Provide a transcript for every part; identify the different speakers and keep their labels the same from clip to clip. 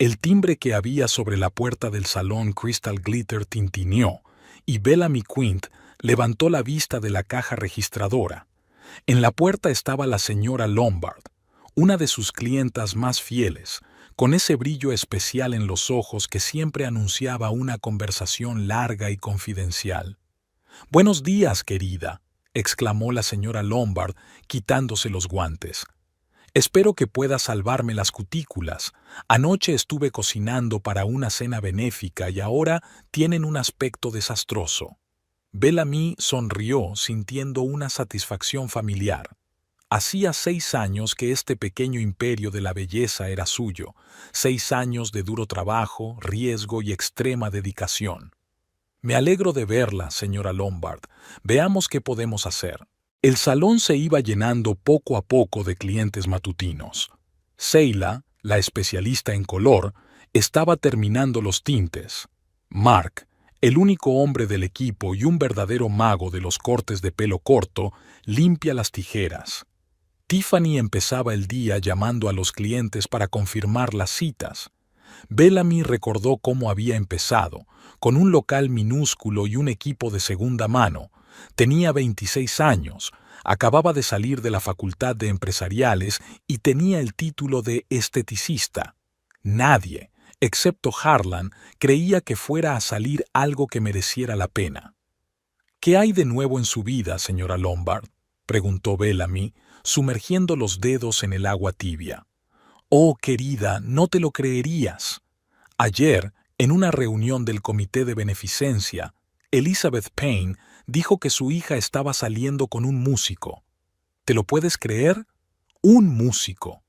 Speaker 1: El timbre que había sobre la puerta del salón Crystal Glitter tintineó, y Bellamy Quint levantó la vista de la caja registradora. En la puerta estaba la señora Lombard, una de sus clientas más fieles, con ese brillo especial en los ojos que siempre anunciaba una conversación larga y confidencial. «Buenos días, querida», exclamó la señora Lombard, quitándose los guantes. «Espero que pueda salvarme las cutículas. Anoche estuve cocinando para una cena benéfica y ahora tienen un aspecto desastroso». Bellamy sonrió sintiendo una satisfacción familiar. Hacía 6 años que este pequeño imperio de la belleza era suyo, 6 años de duro trabajo, riesgo y extrema dedicación. «Me alegro de verla, señora Lombard. Veamos qué podemos hacer». El salón se iba llenando poco a poco de clientes matutinos. Seila, la especialista en color, estaba terminando los tintes. Mark, el único hombre del equipo y un verdadero mago de los cortes de pelo corto, limpia las tijeras. Tiffany empezaba el día llamando a los clientes para confirmar las citas. Bellamy recordó cómo había empezado, con un local minúsculo y un equipo de segunda mano. Tenía 26 años, acababa de salir de la Facultad de Empresariales y tenía el título de esteticista. Nadie, excepto Harlan, creía que fuera a salir algo que mereciera la pena. «¿Qué hay de nuevo en su vida, señora Lombard?», preguntó Bellamy, sumergiendo los dedos en el agua tibia. «Oh, querida, no te lo creerías. Ayer, en una reunión del Comité de Beneficencia, Elizabeth Payne dijo que su hija estaba saliendo con un músico. ¿Te lo puedes creer? Un músico.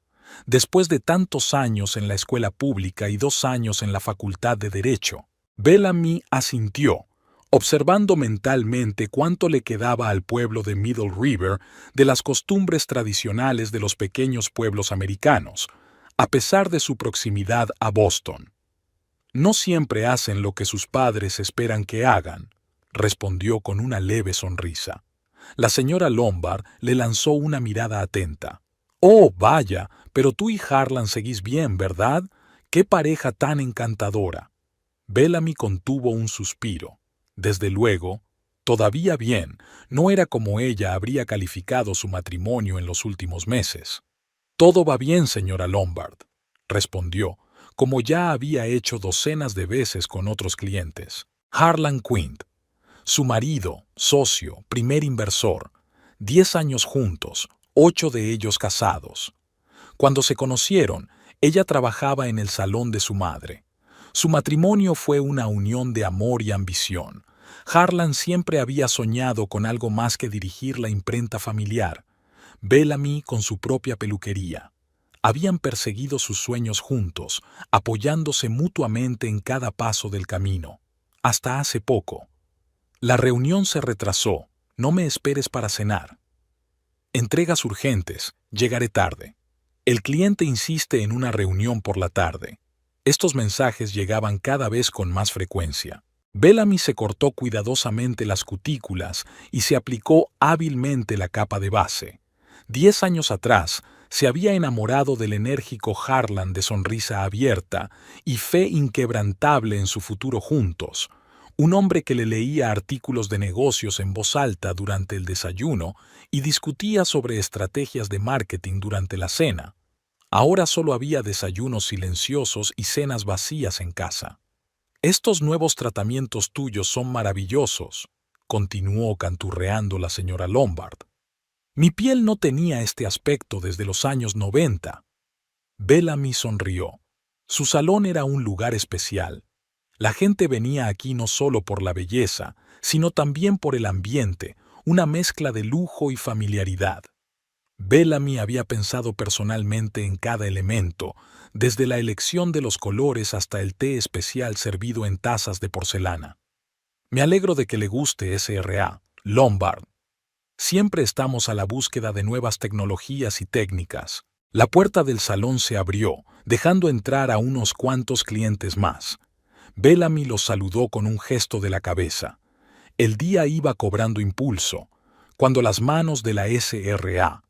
Speaker 1: Después de tantos años en la escuela pública y 2 años en la Facultad de Derecho». Bellamy asintió, observando mentalmente cuánto le quedaba al pueblo de Middle River de las costumbres tradicionales de los pequeños pueblos americanos, a pesar de su proximidad a Boston. «No siempre hacen lo que sus padres esperan que hagan», respondió con una leve sonrisa. La señora Lombard le lanzó una mirada atenta. «Oh, vaya, pero tú y Harlan seguís bien, ¿verdad? ¡Qué pareja tan encantadora!». Bellamy contuvo un suspiro. Desde luego, todavía bien, no era como ella habría calificado su matrimonio en los últimos meses. «Todo va bien, señora Lombard», respondió, como ya había hecho docenas de veces con otros clientes. «Harlan Quint, su marido, socio, primer inversor, 10 años juntos, 8 de ellos casados. Cuando se conocieron, ella trabajaba en el salón de su madre. Su matrimonio fue una unión de amor y ambición. Harlan siempre había soñado con algo más que dirigir la imprenta familiar. Bellamy con su propia peluquería. Habían perseguido sus sueños juntos, apoyándose mutuamente en cada paso del camino. Hasta hace poco. La reunión se retrasó. No me esperes para cenar. Entregas urgentes. Llegaré tarde. El cliente insiste en una reunión por la tarde. Estos mensajes llegaban cada vez con más frecuencia. Bellamy se cortó cuidadosamente las cutículas y se aplicó hábilmente la capa de base. 10 años atrás, se había enamorado del enérgico Harlan de sonrisa abierta y fe inquebrantable en su futuro juntos. Un hombre que le leía artículos de negocios en voz alta durante el desayuno y discutía sobre estrategias de marketing durante la cena. Ahora solo había desayunos silenciosos y cenas vacías en casa. «Estos nuevos tratamientos tuyos son maravillosos», continuó canturreando la señora Lombard. «Mi piel no tenía este aspecto desde los años 90. Bellamy sonrió. Su salón era un lugar especial. La gente venía aquí no solo por la belleza, sino también por el ambiente, una mezcla de lujo y familiaridad. Bellamy había pensado personalmente en cada elemento, desde la elección de los colores hasta el té especial servido en tazas de porcelana. «Me alegro de que le guste SRA, Lombard. Siempre estamos a la búsqueda de nuevas tecnologías y técnicas». La puerta del salón se abrió, dejando entrar a unos cuantos clientes más. Bellamy los saludó con un gesto de la cabeza. El día iba cobrando impulso. Cuando las manos de la SRA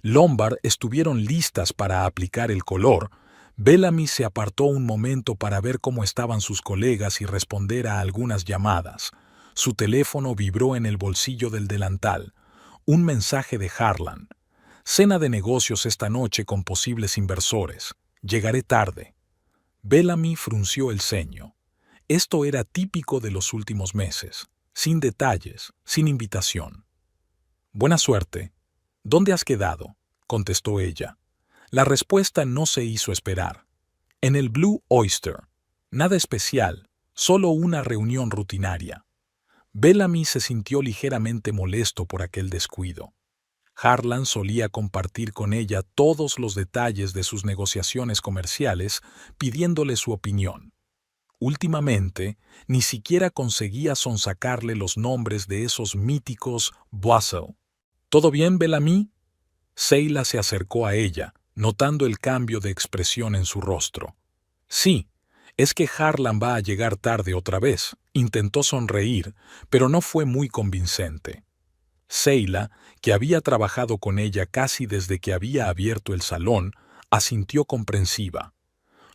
Speaker 1: Lombard estuvieron listas para aplicar el color, Bellamy se apartó un momento para ver cómo estaban sus colegas y responder a algunas llamadas. Su teléfono vibró en el bolsillo del delantal. Un mensaje de Harlan. Cena de negocios esta noche con posibles inversores. Llegaré tarde. Bellamy frunció el ceño. Esto era típico de los últimos meses. Sin detalles, sin invitación. Buena suerte. ¿Dónde has quedado?, contestó ella. La respuesta no se hizo esperar. En el Blue Oyster. Nada especial, solo una reunión rutinaria. Bellamy se sintió ligeramente molesto por aquel descuido. Harlan solía compartir con ella todos los detalles de sus negociaciones comerciales, pidiéndole su opinión. Últimamente, ni siquiera conseguía sonsacarle los nombres de esos míticos Boissel. ¿Todo bien, Bellamy? Seila se acercó a ella, notando el cambio de expresión en su rostro. Sí, es que Harlan va a llegar tarde otra vez. Intentó sonreír, pero no fue muy convincente. Seila, que había trabajado con ella casi desde que había abierto el salón, asintió comprensiva.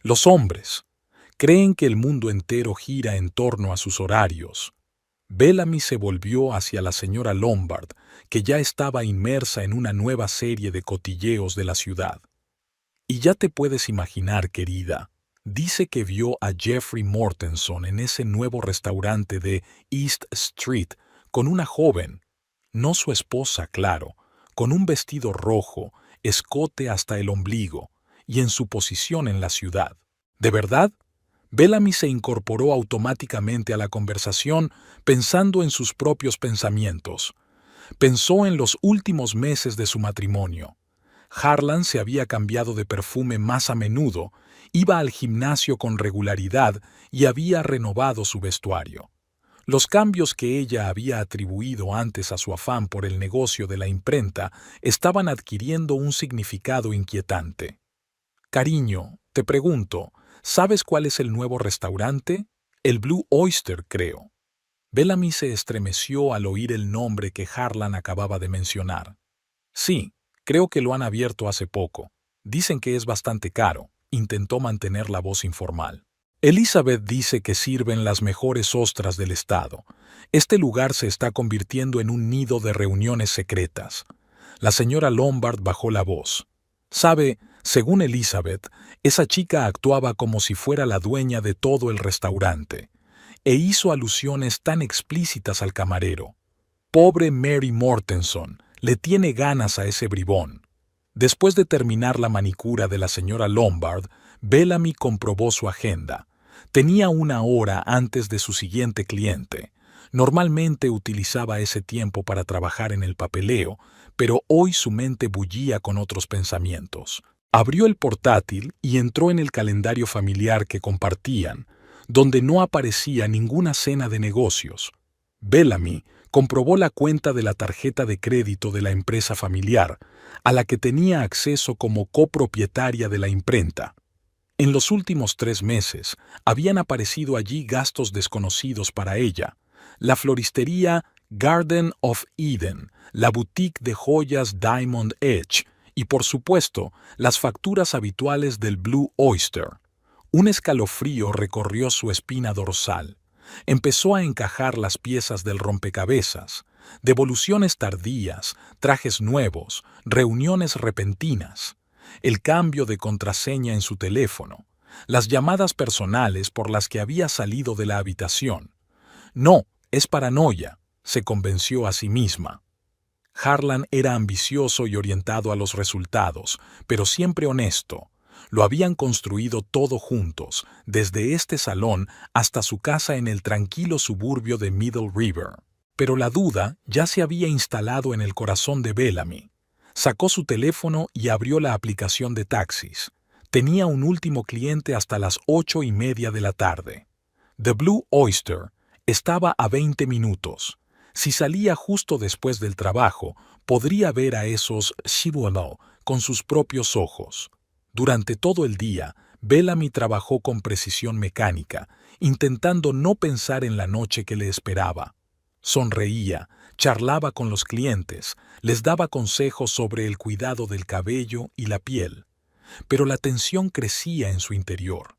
Speaker 1: Los hombres creen que el mundo entero gira en torno a sus horarios. Bellamy se volvió hacia la señora Lombard, que ya estaba inmersa en una nueva serie de cotilleos de la ciudad. Y ya te puedes imaginar, querida, dice que vio a Jeffrey Mortenson en ese nuevo restaurante de East Street con una joven, no su esposa, claro, con un vestido rojo, escote hasta el ombligo, y en su posición en la ciudad. ¿De verdad? Bellamy se incorporó automáticamente a la conversación pensando en sus propios pensamientos. Pensó en los últimos meses de su matrimonio. Harlan se había cambiado de perfume más a menudo, iba al gimnasio con regularidad y había renovado su vestuario. Los cambios que ella había atribuido antes a su afán por el negocio de la imprenta estaban adquiriendo un significado inquietante. Cariño, te pregunto, ¿sabes cuál es el nuevo restaurante? El Blue Oyster, creo. Bellamy se estremeció al oír el nombre que Harlan acababa de mencionar. Sí, creo que lo han abierto hace poco. Dicen que es bastante caro. Intentó mantener la voz informal. Elizabeth dice que sirven las mejores ostras del estado. Este lugar se está convirtiendo en un nido de reuniones secretas. La señora Lombard bajó la voz. Sabe, según Elizabeth, esa chica actuaba como si fuera la dueña de todo el restaurante, e hizo alusiones tan explícitas al camarero. Pobre Mary Mortenson, le tiene ganas a ese bribón. Después de terminar la manicura de la señora Lombard, Bellamy comprobó su agenda. Tenía una hora antes de su siguiente cliente. Normalmente utilizaba ese tiempo para trabajar en el papeleo, pero hoy su mente bullía con otros pensamientos. Abrió el portátil y entró en el calendario familiar que compartían, donde no aparecía ninguna cena de negocios. Bellamy comprobó la cuenta de la tarjeta de crédito de la empresa familiar, a la que tenía acceso como copropietaria de la imprenta. En los últimos 3 meses habían aparecido allí gastos desconocidos para ella: la floristería Garden of Eden, la boutique de joyas Diamond Edge y, por supuesto, las facturas habituales del Blue Oyster. Un escalofrío recorrió su espina dorsal. Empezó a encajar las piezas del rompecabezas: devoluciones tardías, trajes nuevos, reuniones repentinas, el cambio de contraseña en su teléfono, las llamadas personales por las que había salido de la habitación. No, es paranoia, se convenció a sí misma. Harlan era ambicioso y orientado a los resultados, pero siempre honesto. Lo habían construido todo juntos, desde este salón hasta su casa en el tranquilo suburbio de Middle River. Pero la duda ya se había instalado en el corazón de Bellamy. Sacó su teléfono y abrió la aplicación de taxis. Tenía un último cliente hasta las 8:30 de la tarde. The Blue Oyster estaba a 20 minutos. Si salía justo después del trabajo, podría ver a esos Shibuano con sus propios ojos. Durante todo el día, Bellamy trabajó con precisión mecánica, intentando no pensar en la noche que le esperaba. Sonreía, charlaba con los clientes, les daba consejos sobre el cuidado del cabello y la piel. pero la tensión crecía en su interior.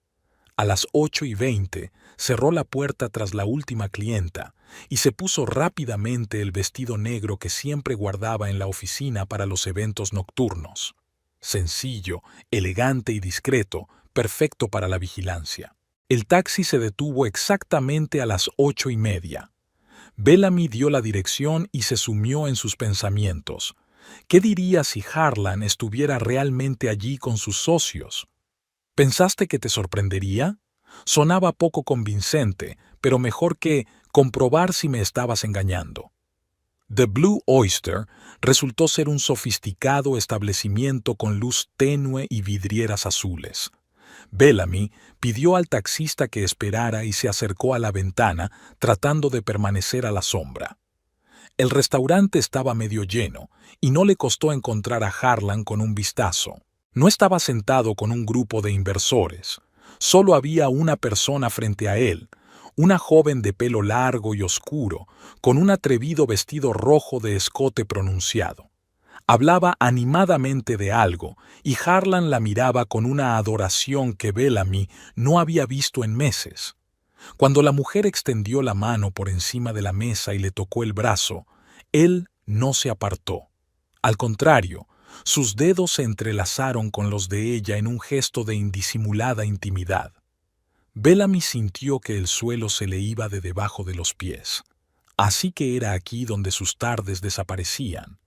Speaker 1: A las 8:20 cerró la puerta tras la última clienta y se puso rápidamente el vestido negro que siempre guardaba en la oficina para los eventos nocturnos. Sencillo, elegante y discreto, perfecto para la vigilancia. El taxi se detuvo exactamente a las 8:30. Bellamy dio la dirección y se sumió en sus pensamientos. ¿Qué diría si Harlan estuviera realmente allí con sus socios? ¿Pensaste que te sorprendería? Sonaba poco convincente, pero mejor que comprobar si me estabas engañando. The Blue Oyster resultó ser un sofisticado establecimiento con luz tenue y vidrieras azules. Bellamy pidió al taxista que esperara y se acercó a la ventana, tratando de permanecer a la sombra. El restaurante estaba medio lleno, y no le costó encontrar a Harlan con un vistazo. No estaba sentado con un grupo de inversores. Solo había una persona frente a él, una joven de pelo largo y oscuro, con un atrevido vestido rojo de escote pronunciado. Hablaba animadamente de algo, y Harlan la miraba con una adoración que Bellamy no había visto en meses. Cuando la mujer extendió la mano por encima de la mesa y le tocó el brazo, él no se apartó. Al contrario, sus dedos se entrelazaron con los de ella en un gesto de indisimulada intimidad. Bellamy sintió que el suelo se le iba de debajo de los pies. Así que era aquí donde sus tardes desaparecían.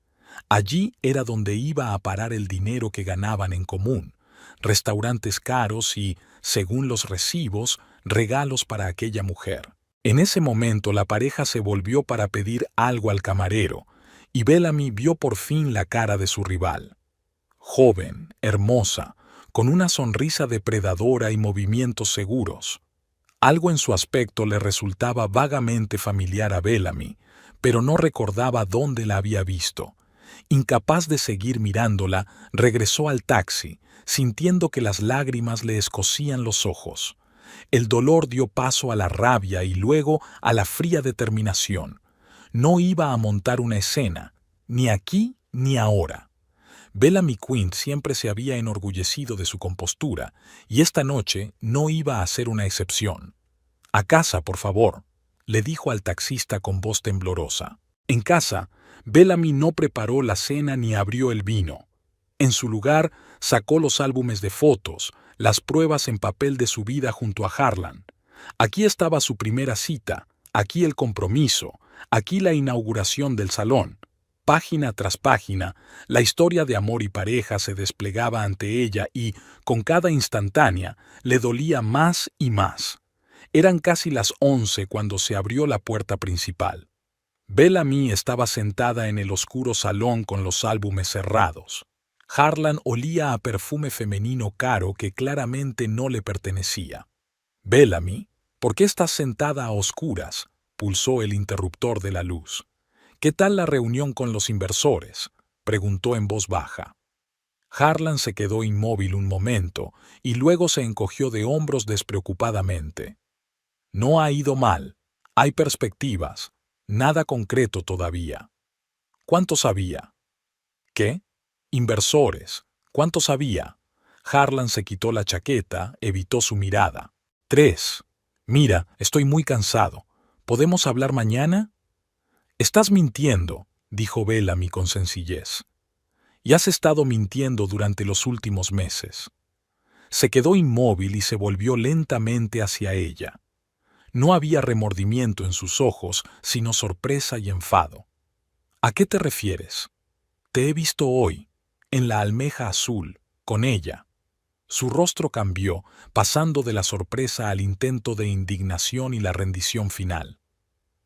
Speaker 1: Allí era donde iba a parar el dinero que ganaban en común, restaurantes caros y, según los recibos, regalos para aquella mujer. En ese momento la pareja se volvió para pedir algo al camarero, y Bellamy vio por fin la cara de su rival. Joven, hermosa, con una sonrisa depredadora y movimientos seguros. Algo en su aspecto le resultaba vagamente familiar a Bellamy, pero no recordaba dónde la había visto. Incapaz de seguir mirándola, regresó al taxi, sintiendo que las lágrimas le escocían los ojos. El dolor dio paso a la rabia y luego a la fría determinación. No iba a montar una escena, ni aquí ni ahora. Bellamy Quint siempre se había enorgullecido de su compostura, y esta noche no iba a ser una excepción. «A casa, por favor», le dijo al taxista con voz temblorosa. En casa, Bellamy no preparó la cena ni abrió el vino. En su lugar, sacó los álbumes de fotos, las pruebas en papel de su vida junto a Harlan. Aquí estaba su primera cita, aquí el compromiso, aquí la inauguración del salón. Página tras página, la historia de amor y pareja se desplegaba ante ella y, con cada instantánea, le dolía más y más. Eran casi las 11 cuando se abrió la puerta principal. Bellamy estaba sentada en el oscuro salón con los álbumes cerrados. Harlan olía a perfume femenino caro que claramente no le pertenecía. «Bellamy, ¿por qué estás sentada a oscuras?», pulsó el interruptor de la luz. «¿Qué tal la reunión con los inversores?», preguntó en voz baja. Harlan se quedó inmóvil un momento y luego se encogió de hombros despreocupadamente. «No ha ido mal. Hay perspectivas. Nada concreto todavía». «¿Cuántos había?». «¿Qué? Inversores. ¿Cuántos había?». Harlan se quitó la chaqueta, evitó su mirada. «3. Mira, estoy muy cansado. ¿Podemos hablar mañana?». «Estás mintiendo», dijo Bellamy con sencillez. «Y has estado mintiendo durante los últimos meses». Se quedó inmóvil y se volvió lentamente hacia ella. No había remordimiento en sus ojos, sino sorpresa y enfado. «¿A qué te refieres?». «Te he visto hoy, en la almeja azul, con ella». Su rostro cambió, pasando de la sorpresa al intento de indignación y la rendición final.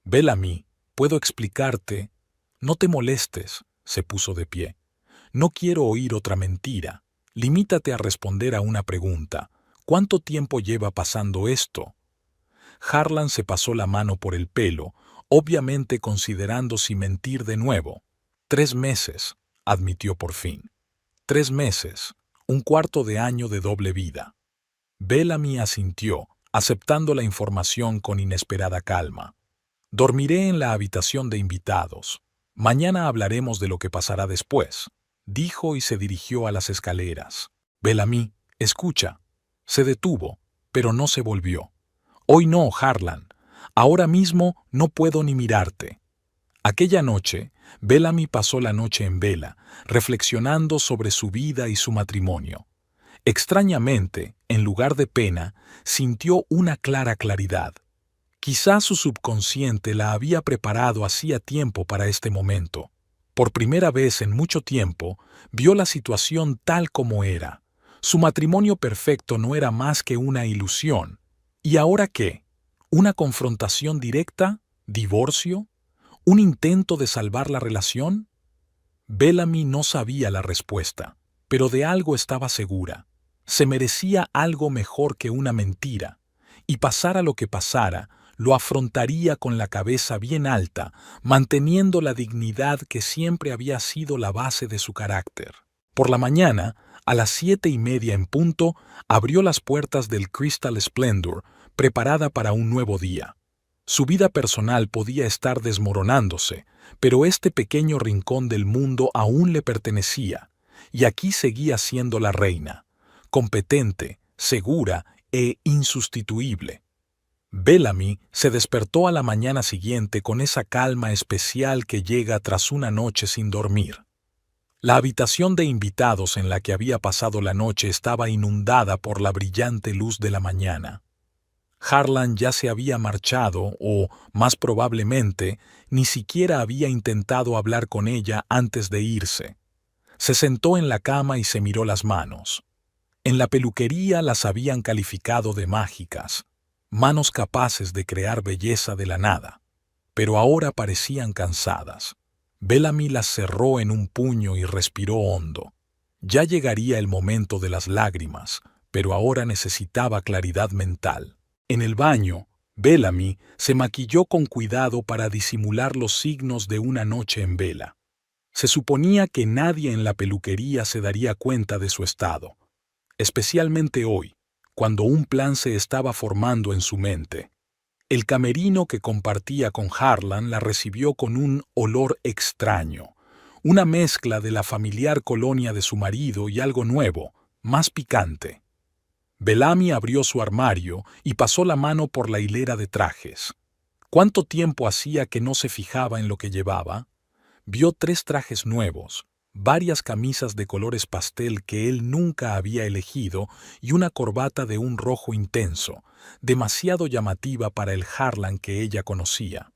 Speaker 1: «Bellamy, puedo explicarte». «No te molestes», se puso de pie. «No quiero oír otra mentira. Limítate a responder a una pregunta. ¿Cuánto tiempo lleva pasando esto?». Harlan se pasó la mano por el pelo, obviamente considerando si mentir de nuevo. 3 meses, admitió por fin. 3 meses, un cuarto de año de doble vida. Bellamy asintió, aceptando la información con inesperada calma. «Dormiré en la habitación de invitados. Mañana hablaremos de lo que pasará después», dijo y se dirigió a las escaleras. Bellamy, escucha. Se detuvo, pero no se volvió. Hoy no, Harlan. Ahora mismo no puedo ni mirarte. Aquella noche, Bellamy pasó la noche en vela, reflexionando sobre su vida y su matrimonio. Extrañamente, en lugar de pena, sintió una clara claridad. Quizá su subconsciente la había preparado hacía tiempo para este momento. Por primera vez en mucho tiempo, vio la situación tal como era. Su matrimonio perfecto no era más que una ilusión. ¿Y ahora qué? ¿Una confrontación directa? ¿Divorcio? ¿Un intento de salvar la relación? Bellamy no sabía la respuesta, pero de algo estaba segura. Se merecía algo mejor que una mentira, y pasara lo que pasara, lo afrontaría con la cabeza bien alta, manteniendo la dignidad que siempre había sido la base de su carácter. Por la mañana, a las 7:30 en punto, abrió las puertas del Crystal Splendor, preparada para un nuevo día. Su vida personal podía estar desmoronándose, pero este pequeño rincón del mundo aún le pertenecía, y aquí seguía siendo la reina, competente, segura e insustituible. Bellamy se despertó a la mañana siguiente con esa calma especial que llega tras una noche sin dormir. La habitación de invitados en la que había pasado la noche estaba inundada por la brillante luz de la mañana. Harlan ya se había marchado o, más probablemente, ni siquiera había intentado hablar con ella antes de irse. Se sentó en la cama y se miró las manos. En la peluquería las habían calificado de mágicas, manos capaces de crear belleza de la nada, pero ahora parecían cansadas. Bellamy las cerró en un puño y respiró hondo. Ya llegaría el momento de las lágrimas, pero ahora necesitaba claridad mental. En el baño, Bellamy se maquilló con cuidado para disimular los signos de una noche en vela. Se suponía que nadie en la peluquería se daría cuenta de su estado, especialmente hoy, cuando un plan se estaba formando en su mente. El camerino que compartía con Harlan la recibió con un olor extraño, una mezcla de la familiar colonia de su marido y algo nuevo, más picante. Bellamy abrió su armario y pasó la mano por la hilera de trajes. ¿Cuánto tiempo hacía que no se fijaba en lo que llevaba? Vio 3 trajes nuevos, varias camisas de colores pastel que él nunca había elegido y una corbata de un rojo intenso, demasiado llamativa para el Harlan que ella conocía.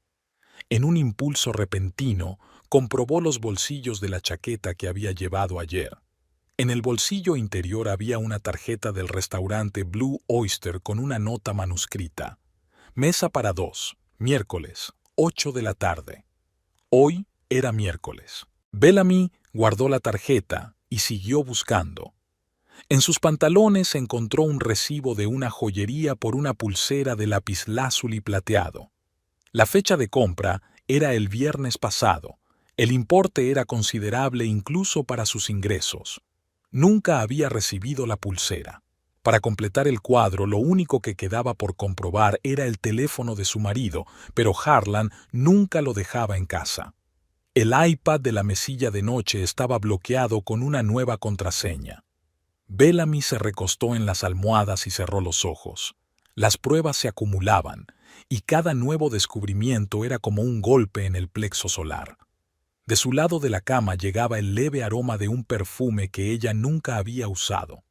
Speaker 1: En un impulso repentino, comprobó los bolsillos de la chaqueta que había llevado ayer. En el bolsillo interior había una tarjeta del restaurante Blue Oyster con una nota manuscrita. Mesa para 2, miércoles, 8 de la tarde. Hoy era miércoles. Bellamy guardó la tarjeta y siguió buscando. En sus pantalones encontró un recibo de una joyería por una pulsera de lapislázuli plateado. La fecha de compra era el viernes pasado. El importe era considerable incluso para sus ingresos. Nunca había recibido la pulsera. Para completar el cuadro, lo único que quedaba por comprobar era el teléfono de su marido, pero Harlan nunca lo dejaba en casa. El iPad de la mesilla de noche estaba bloqueado con una nueva contraseña. Bellamy se recostó en las almohadas y cerró los ojos. Las pruebas se acumulaban, y cada nuevo descubrimiento era como un golpe en el plexo solar. De su lado de la cama llegaba el leve aroma de un perfume que ella nunca había usado.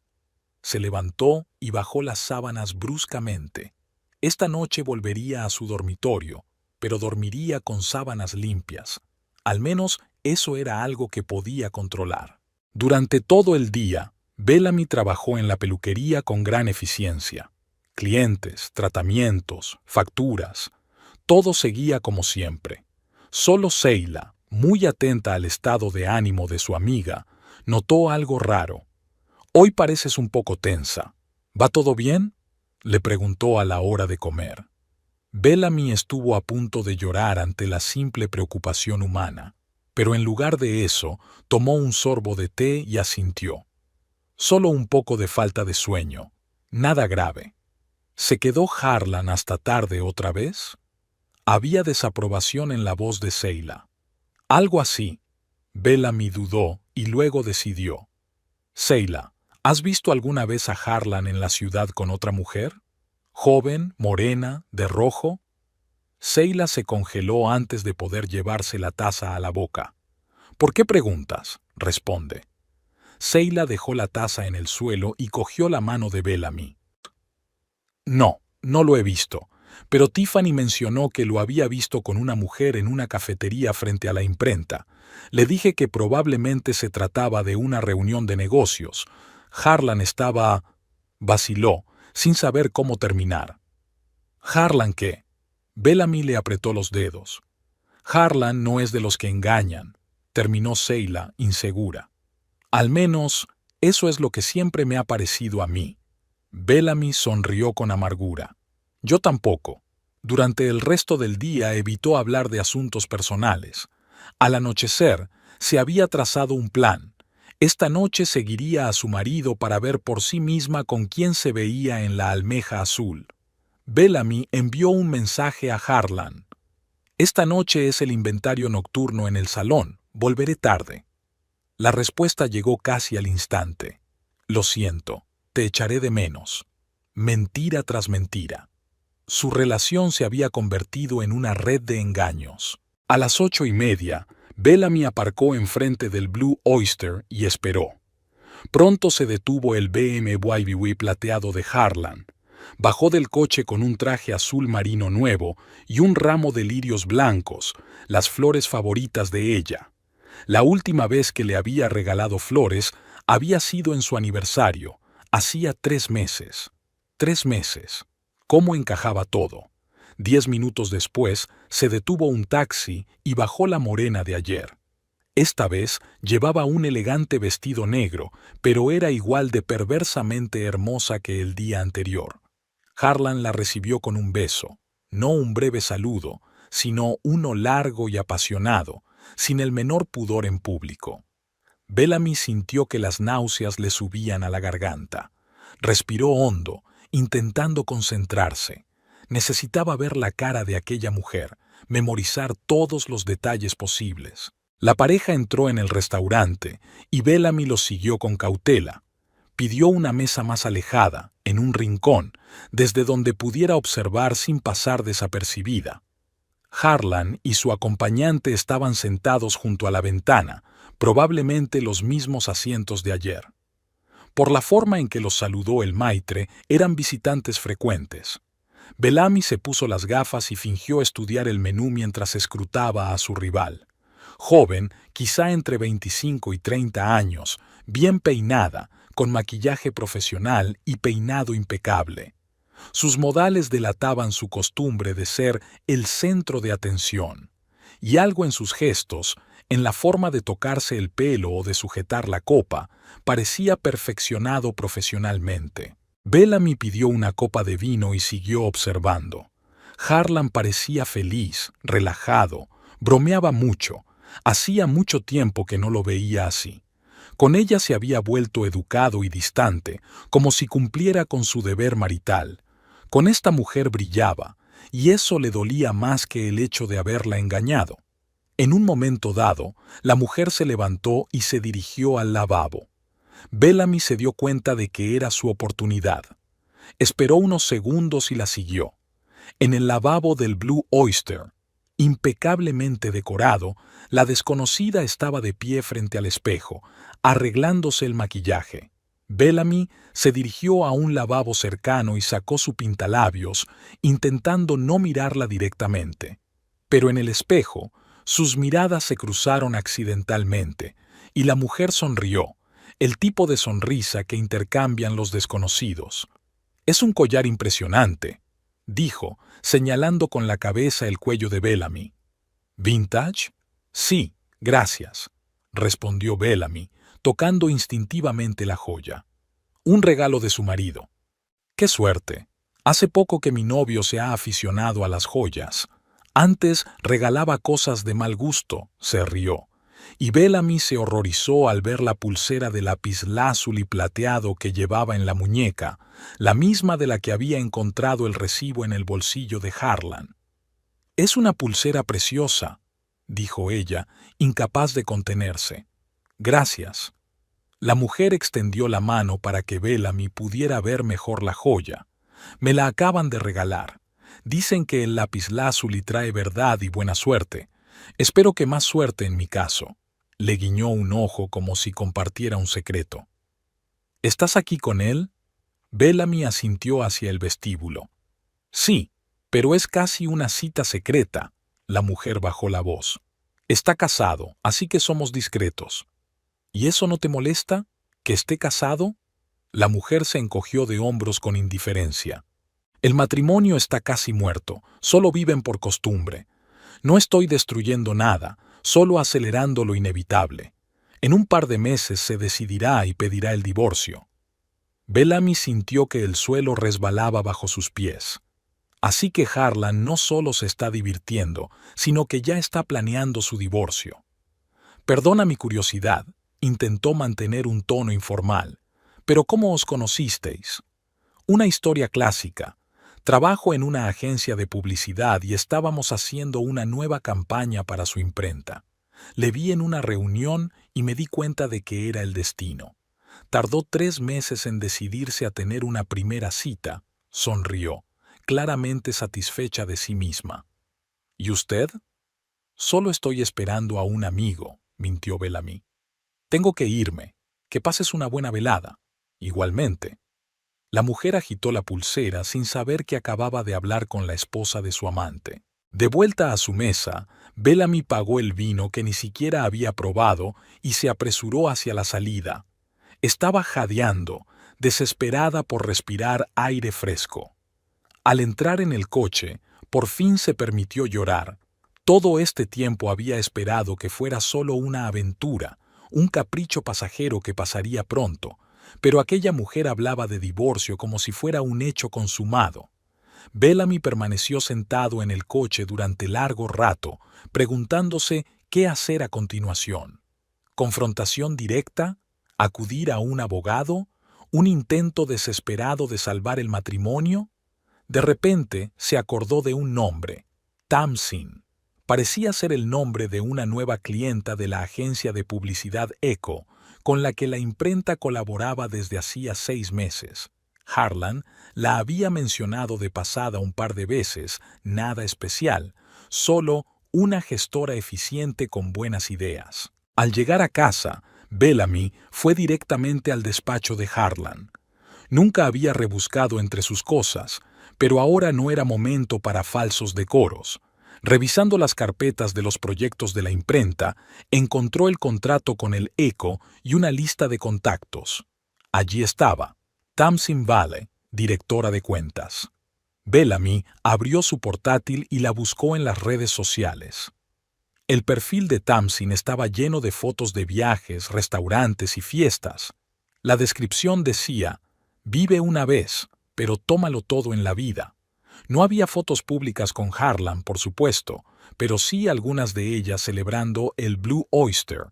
Speaker 1: Se levantó y bajó las sábanas bruscamente. Esta noche volvería a su dormitorio, pero dormiría con sábanas limpias. Al menos eso era algo que podía controlar. Durante todo el día, Bellamy trabajó en la peluquería con gran eficiencia. Clientes, tratamientos, facturas, todo seguía como siempre. Solo Seila, muy atenta al estado de ánimo de su amiga, notó algo raro. «Hoy pareces un poco tensa. ¿Va todo bien?», le preguntó a la hora de comer. Bellamy estuvo a punto de llorar ante la simple preocupación humana, pero en lugar de eso, tomó un sorbo de té y asintió. Solo un poco de falta de sueño, nada grave. ¿Se quedó Harlan hasta tarde otra vez? Había desaprobación en la voz de Seila. Algo así. Bellamy dudó y luego decidió. Seila, ¿Has visto alguna vez a Harlan en la ciudad con otra mujer? Joven, morena, de rojo. Seila se congeló antes de poder llevarse la taza a la boca. ¿Por qué preguntas? Responde. Seila dejó la taza en el suelo y cogió la mano de Bellamy. No, no lo he visto, pero Tiffany mencionó que lo había visto con una mujer en una cafetería frente a la imprenta. Le dije que probablemente se trataba de una reunión de negocios. Harlan estaba... vaciló, sin saber cómo terminar. ¿Harlan qué? Bellamy le apretó los dedos. Harlan no es de los que engañan, terminó Seila, insegura. Al menos, eso es lo que siempre me ha parecido a mí. Bellamy sonrió con amargura. Yo tampoco. Durante el resto del día evitó hablar de asuntos personales. Al anochecer, se había trazado un plan. Esta noche seguiría a su marido para ver por sí misma con quién se veía en la almeja azul. Bellamy envió un mensaje a Harlan. Esta noche es el inventario nocturno en el salón. Volveré tarde. La respuesta llegó casi al instante. Lo siento, te echaré de menos. Mentira tras mentira. Su relación se había convertido en una red de engaños. A las 8:30, Bellamy aparcó enfrente del Blue Oyster y esperó. Pronto se detuvo el BMW plateado de Harlan. Bajó del coche con un traje azul marino nuevo y un ramo de lirios blancos, las flores favoritas de ella. La última vez que le había regalado flores había sido en su aniversario, hacía 3 meses. 3 meses. ¿Cómo encajaba todo? 10 minutos después, se detuvo un taxi y bajó la morena de ayer. Esta vez llevaba un elegante vestido negro, pero era igual de perversamente hermosa que el día anterior. Harlan la recibió con un beso, no un breve saludo, sino uno largo y apasionado, sin el menor pudor en público. Bellamy sintió que las náuseas le subían a la garganta. Respiró hondo, intentando concentrarse. Necesitaba ver la cara de aquella mujer, memorizar todos los detalles posibles. La pareja entró en el restaurante y Bellamy los siguió con cautela. Pidió una mesa más alejada, en un rincón, desde donde pudiera observar sin pasar desapercibida. Harlan y su acompañante estaban sentados junto a la ventana, probablemente los mismos asientos de ayer. Por la forma en que los saludó el maitre, eran visitantes frecuentes. Bellamy se puso las gafas y fingió estudiar el menú mientras escrutaba a su rival. Joven, quizá entre 25 y 30 años, bien peinada, con maquillaje profesional y peinado impecable. Sus modales delataban su costumbre de ser el centro de atención, y algo en sus gestos, en la forma de tocarse el pelo o de sujetar la copa, parecía perfeccionado profesionalmente. Bellamy pidió una copa de vino y siguió observando. Harlan parecía feliz, relajado, bromeaba mucho. Hacía mucho tiempo que no lo veía así. Con ella se había vuelto educado y distante, como si cumpliera con su deber marital. Con esta mujer brillaba, y eso le dolía más que el hecho de haberla engañado. En un momento dado, la mujer se levantó y se dirigió al lavabo. Bellamy se dio cuenta de que era su oportunidad. Esperó unos segundos y la siguió. En el lavabo del Blue Oyster, impecablemente decorado, la desconocida estaba de pie frente al espejo, arreglándose el maquillaje. Bellamy se dirigió a un lavabo cercano y sacó su pintalabios, intentando no mirarla directamente. Pero en el espejo, sus miradas se cruzaron accidentalmente, y la mujer sonrió, el tipo de sonrisa que intercambian los desconocidos. «Es un collar impresionante», dijo, señalando con la cabeza el cuello de Bellamy. «¿Vintage?» «Sí, gracias», respondió Bellamy, tocando instintivamente la joya. «Un regalo de su marido». «Qué suerte. Hace poco que mi novio se ha aficionado a las joyas. Antes regalaba cosas de mal gusto», se rió. Y Bellamy se horrorizó al ver la pulsera de lapislázuli plateado que llevaba en la muñeca, la misma de la que había encontrado el recibo en el bolsillo de Harlan. «Es una pulsera preciosa», dijo ella, incapaz de contenerse. «Gracias». La mujer extendió la mano para que Bellamy pudiera ver mejor la joya. Me la acaban de regalar. Dicen que el lapislázuli trae verdad y buena suerte. Espero que más suerte en mi caso. Le guiñó un ojo como si compartiera un secreto. ¿Estás aquí con él? Bellamy asintió hacia el vestíbulo. Sí, pero es casi una cita secreta. La mujer bajó la voz. Está casado, así que somos discretos. ¿Y eso no te molesta? ¿Que esté casado? La mujer se encogió de hombros con indiferencia. El matrimonio está casi muerto, solo viven por costumbre. No estoy destruyendo nada, solo acelerando lo inevitable. En un par de meses se decidirá y pedirá el divorcio. Bellamy sintió que el suelo resbalaba bajo sus pies. Así que Harlan no solo se está divirtiendo, sino que ya está planeando su divorcio. Perdona mi curiosidad, intentó mantener un tono informal. ¿Pero cómo os conocisteis? Una historia clásica. Trabajo en una agencia de publicidad y estábamos haciendo una nueva campaña para su imprenta. Le vi en una reunión y me di cuenta de que era el destino. Tardó 3 meses en decidirse a tener una primera cita. Sonrió, claramente satisfecha de sí misma. ¿Y usted? Solo estoy esperando a un amigo, mintió Bellamy. Tengo que irme. Que pases una buena velada. Igualmente. La mujer agitó la pulsera sin saber que acababa de hablar con la esposa de su amante. De vuelta a su mesa, Bellamy pagó el vino que ni siquiera había probado y se apresuró hacia la salida. Estaba jadeando, desesperada por respirar aire fresco. Al entrar en el coche, por fin se permitió llorar. Todo este tiempo había esperado que fuera solo una aventura, un capricho pasajero que pasaría pronto, pero aquella mujer hablaba de divorcio como si fuera un hecho consumado. Bellamy permaneció sentado en el coche durante largo rato, preguntándose qué hacer a continuación. ¿Confrontación directa? ¿Acudir a un abogado? ¿Un intento desesperado de salvar el matrimonio? De repente se acordó de un nombre, Tamsin. Parecía ser el nombre de una nueva clienta de la agencia de publicidad Echo, con la que la imprenta colaboraba desde hacía 6 meses. Harlan la había mencionado de pasada un par de veces, nada especial, solo una gestora eficiente con buenas ideas. Al llegar a casa, Bellamy fue directamente al despacho de Harlan. Nunca había rebuscado entre sus cosas, pero ahora no era momento para falsos decoros. Revisando las carpetas de los proyectos de la imprenta, encontró el contrato con el Echo y una lista de contactos. Allí estaba, Tamsin Vale, directora de cuentas. Bellamy abrió su portátil y la buscó en las redes sociales. El perfil de Tamsin estaba lleno de fotos de viajes, restaurantes y fiestas. La descripción decía, vive una vez, pero tómalo todo en la vida. No había fotos públicas con Harlan, por supuesto, pero sí algunas de ellas celebrando el Blue Oyster,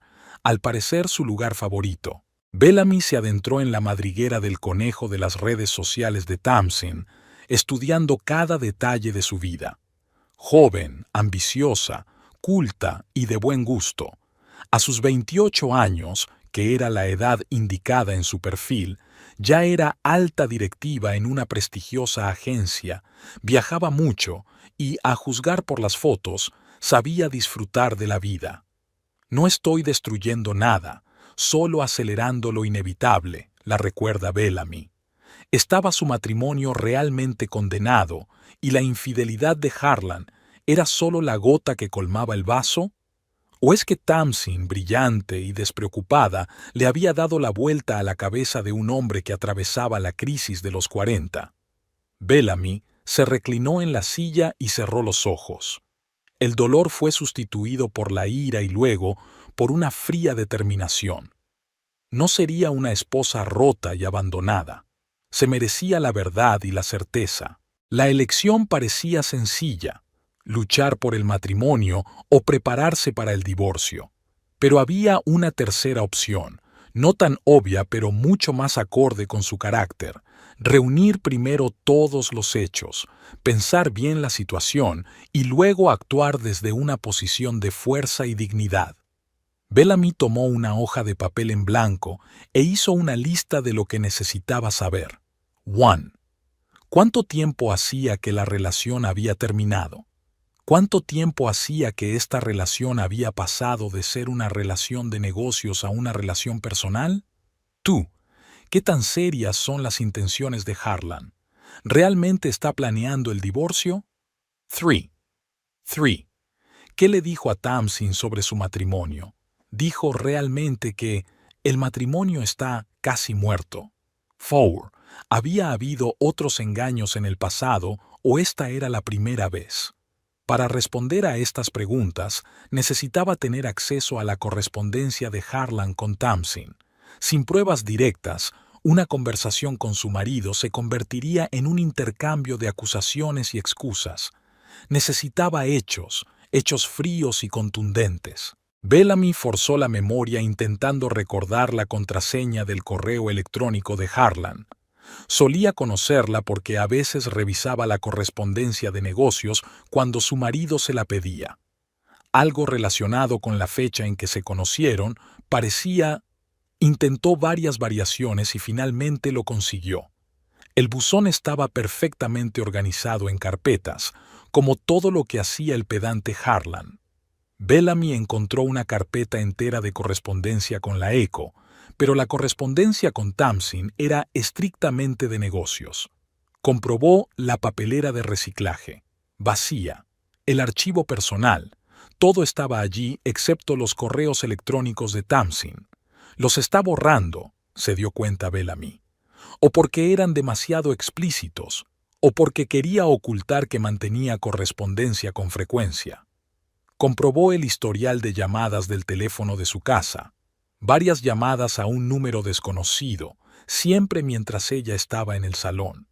Speaker 1: al parecer su lugar favorito. Bellamy se adentró en la madriguera del conejo de las redes sociales de Tamsin, estudiando cada detalle de su vida. Joven, ambiciosa, culta y de buen gusto. A sus 28 años, que era la edad indicada en su perfil, ya era alta directiva en una prestigiosa agencia, viajaba mucho y, a juzgar por las fotos, sabía disfrutar de la vida. No estoy destruyendo nada, solo acelerando lo inevitable, la recuerda Bellamy. ¿Estaba su matrimonio realmente condenado y la infidelidad de Harlan era solo la gota que colmaba el vaso? ¿O es que Tamsin, brillante y despreocupada, le había dado la vuelta a la cabeza de un hombre que atravesaba la crisis de los 40? Bellamy se reclinó en la silla y cerró los ojos. El dolor fue sustituido por la ira y luego por una fría determinación. No sería una esposa rota y abandonada. Se merecía la verdad y la certeza. La elección parecía sencilla: luchar por el matrimonio o prepararse para el divorcio. Pero había una tercera opción, no tan obvia pero mucho más acorde con su carácter: reunir primero todos los hechos, pensar bien la situación y luego actuar desde una posición de fuerza y dignidad. Bellamy tomó una hoja de papel en blanco e hizo una lista de lo que necesitaba saber. 1. ¿Cuánto tiempo hacía que la relación había terminado? ¿Cuánto tiempo hacía que esta relación había pasado de ser una relación de negocios a una relación personal? 2. ¿Qué tan serias son las intenciones de Harlan? ¿Realmente está planeando el divorcio? 3. ¿Qué le dijo a Tamsin sobre su matrimonio? Dijo realmente que el matrimonio está casi muerto. 4. ¿Había habido otros engaños en el pasado o esta era la primera vez? Para responder a estas preguntas, necesitaba tener acceso a la correspondencia de Harlan con Tamsin. Sin pruebas directas, una conversación con su marido se convertiría en un intercambio de acusaciones y excusas. Necesitaba hechos fríos y contundentes. Bellamy forzó la memoria intentando recordar la contraseña del correo electrónico de Harlan. Solía conocerla porque a veces revisaba la correspondencia de negocios cuando su marido se la pedía. Algo relacionado con la fecha en que se conocieron parecía. Intentó varias variaciones y finalmente lo consiguió. El buzón estaba perfectamente organizado en carpetas, como todo lo que hacía el pedante Harlan. Bellamy encontró una carpeta entera de correspondencia con la ECO, pero la correspondencia con Tamsin era estrictamente de negocios. Comprobó la papelera de reciclaje, vacía, el archivo personal, todo estaba allí excepto los correos electrónicos de Tamsin. Los está borrando, se dio cuenta Bellamy, o porque eran demasiado explícitos, o porque quería ocultar que mantenía correspondencia con frecuencia. Comprobó el historial de llamadas del teléfono de su casa, varias llamadas a un número desconocido, siempre mientras ella estaba en el salón.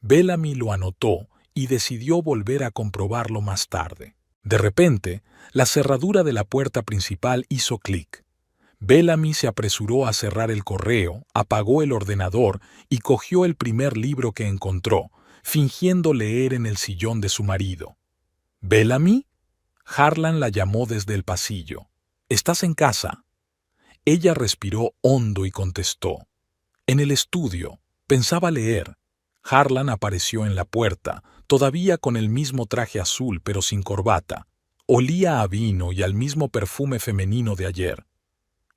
Speaker 1: Bellamy lo anotó y decidió volver a comprobarlo más tarde. De repente, la cerradura de la puerta principal hizo clic. Bellamy se apresuró a cerrar el correo, apagó el ordenador y cogió el primer libro que encontró, fingiendo leer en el sillón de su marido. ¿Bellamy? Harlan la llamó desde el pasillo. ¿Estás en casa? Ella respiró hondo y contestó. En el estudio. Pensaba leer. Harlan apareció en la puerta, todavía con el mismo traje azul pero sin corbata. Olía a vino y al mismo perfume femenino de ayer.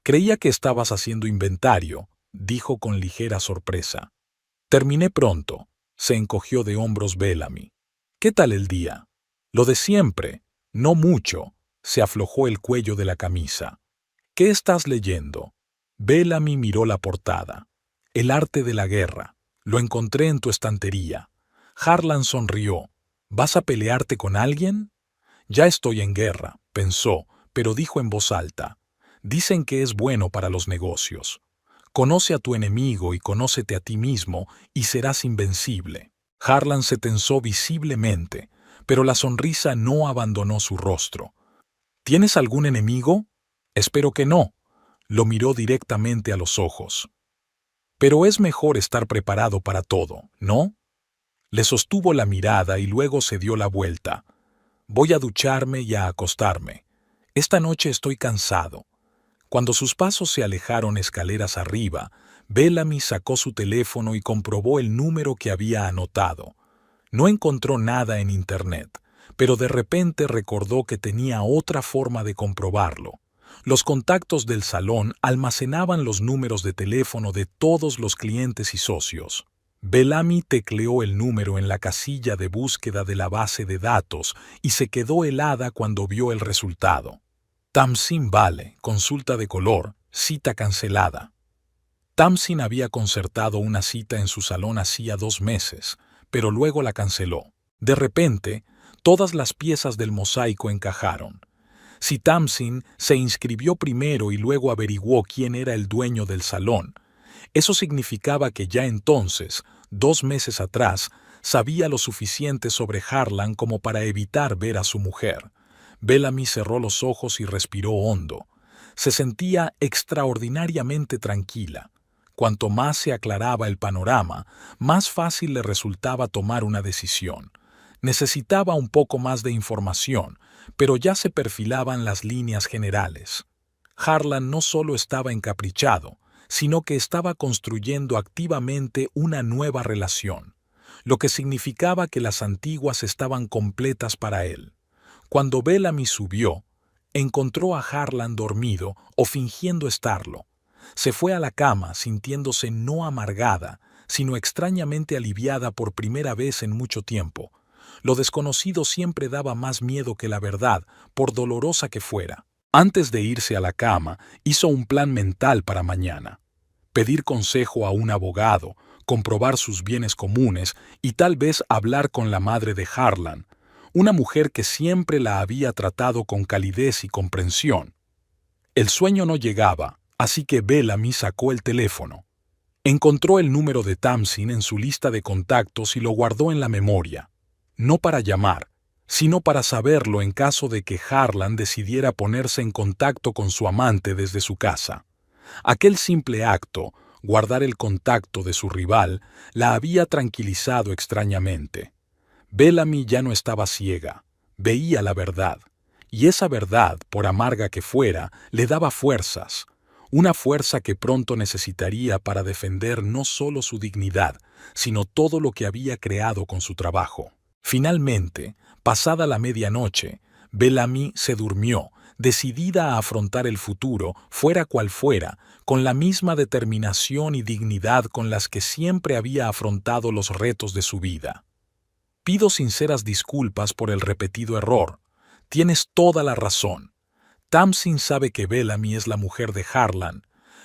Speaker 1: Creía que estabas haciendo inventario, dijo con ligera sorpresa. Terminé pronto, se encogió de hombros Bellamy. ¿Qué tal el día? Lo de siempre, no mucho, se aflojó el cuello de la camisa. ¿Qué estás leyendo? Bellamy miró la portada. El arte de la guerra. Lo encontré en tu estantería. Harlan sonrió. ¿Vas a pelearte con alguien? Ya estoy en guerra, pensó, pero dijo en voz alta. Dicen que es bueno para los negocios. Conoce a tu enemigo y conócete a ti mismo y serás invencible. Harlan se tensó visiblemente, pero la sonrisa no abandonó su rostro. ¿Tienes algún enemigo? Espero que no. Lo miró directamente a los ojos. Pero es mejor estar preparado para todo, ¿no? Le sostuvo la mirada y luego se dio la vuelta. Voy a ducharme y a acostarme. Esta noche estoy cansado. Cuando sus pasos se alejaron escaleras arriba, Bellamy sacó su teléfono y comprobó el número que había anotado. No encontró nada en Internet, pero de repente recordó que tenía otra forma de comprobarlo. Los contactos del salón almacenaban los números de teléfono de todos los clientes y socios. Bellamy tecleó el número en la casilla de búsqueda de la base de datos y se quedó helada cuando vio el resultado. Tamsin Vale, consulta de color, cita cancelada. Tamsin había concertado una cita en su salón hacía 2 meses, pero luego la canceló. De repente, todas las piezas del mosaico encajaron. Si Tamsin se inscribió primero y luego averiguó quién era el dueño del salón, eso significaba que ya entonces, 2 meses atrás, sabía lo suficiente sobre Harlan como para evitar ver a su mujer. Bellamy cerró los ojos y respiró hondo. Se sentía extraordinariamente tranquila. Cuanto más se aclaraba el panorama, más fácil le resultaba tomar una decisión. Necesitaba un poco más de información, pero ya se perfilaban las líneas generales. Harlan no solo estaba encaprichado, sino que estaba construyendo activamente una nueva relación, lo que significaba que las antiguas estaban completas para él. Cuando Bellamy subió, encontró a Harlan dormido o fingiendo estarlo. Se fue a la cama sintiéndose no amargada, sino extrañamente aliviada por primera vez en mucho tiempo. Lo desconocido siempre daba más miedo que la verdad, por dolorosa que fuera. Antes de irse a la cama, hizo un plan mental para mañana. Pedir consejo a un abogado, comprobar sus bienes comunes y tal vez hablar con la madre de Harlan, una mujer que siempre la había tratado con calidez y comprensión. El sueño no llegaba, así que Bellamy sacó el teléfono. Encontró el número de Tamsin en su lista de contactos y lo guardó en la memoria. No para llamar, sino para saberlo en caso de que Harlan decidiera ponerse en contacto con su amante desde su casa. Aquel simple acto, guardar el contacto de su rival, la había tranquilizado extrañamente. Bellamy ya no estaba ciega, veía la verdad, y esa verdad, por amarga que fuera, le daba fuerzas, una fuerza que pronto necesitaría para defender no solo su dignidad, sino todo lo que había creado con su trabajo. Finalmente, pasada la medianoche, Bellamy se durmió, decidida a afrontar el futuro, fuera cual fuera, con la misma determinación y dignidad con las que siempre había afrontado los retos de su vida. Pido sinceras disculpas por el repetido error. Tienes toda la razón. Tamsin sabe que Bellamy es la mujer de Harlan,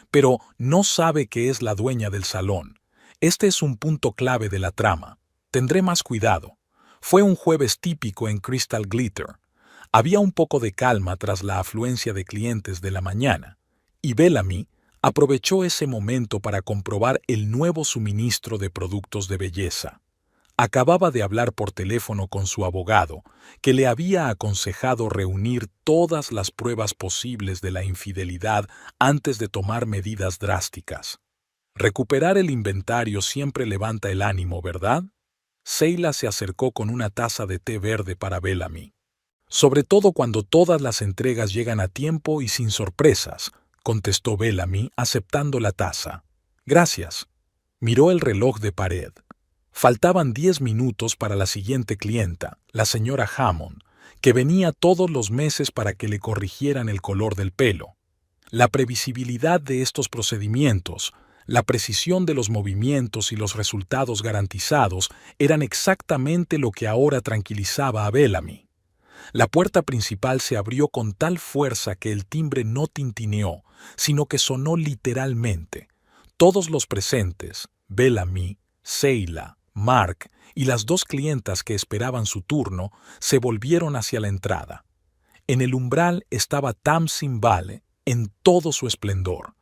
Speaker 1: pero no sabe que es la dueña del salón. Este es un punto clave de la trama. Tendré más cuidado. Fue un jueves típico en Crystal Glitter. Había un poco de calma tras la afluencia de clientes de la mañana, y Bellamy aprovechó ese momento para comprobar el nuevo suministro de productos de belleza. Acababa de hablar por teléfono con su abogado, que le había aconsejado reunir todas las pruebas posibles de la infidelidad antes de tomar medidas drásticas. Recuperar el inventario siempre levanta el ánimo, ¿verdad? Seila se acercó con una taza de té verde para Bellamy. Sobre todo cuando todas las entregas llegan a tiempo y sin sorpresas, contestó Bellamy aceptando la taza. Gracias. Miró el reloj de pared. Faltaban 10 minutos para la siguiente clienta, la señora Hammond, que venía todos los meses para que le corrigieran el color del pelo. La previsibilidad de estos procedimientos, la precisión de los movimientos y los resultados garantizados eran exactamente lo que ahora tranquilizaba a Bellamy. La puerta principal se abrió con tal fuerza que el timbre no tintineó, sino que sonó literalmente. Todos los presentes, Bellamy, Seila, Mark y las 2 clientas que esperaban su turno, se volvieron hacia la entrada. En el umbral estaba Tamsin Vale en todo su esplendor.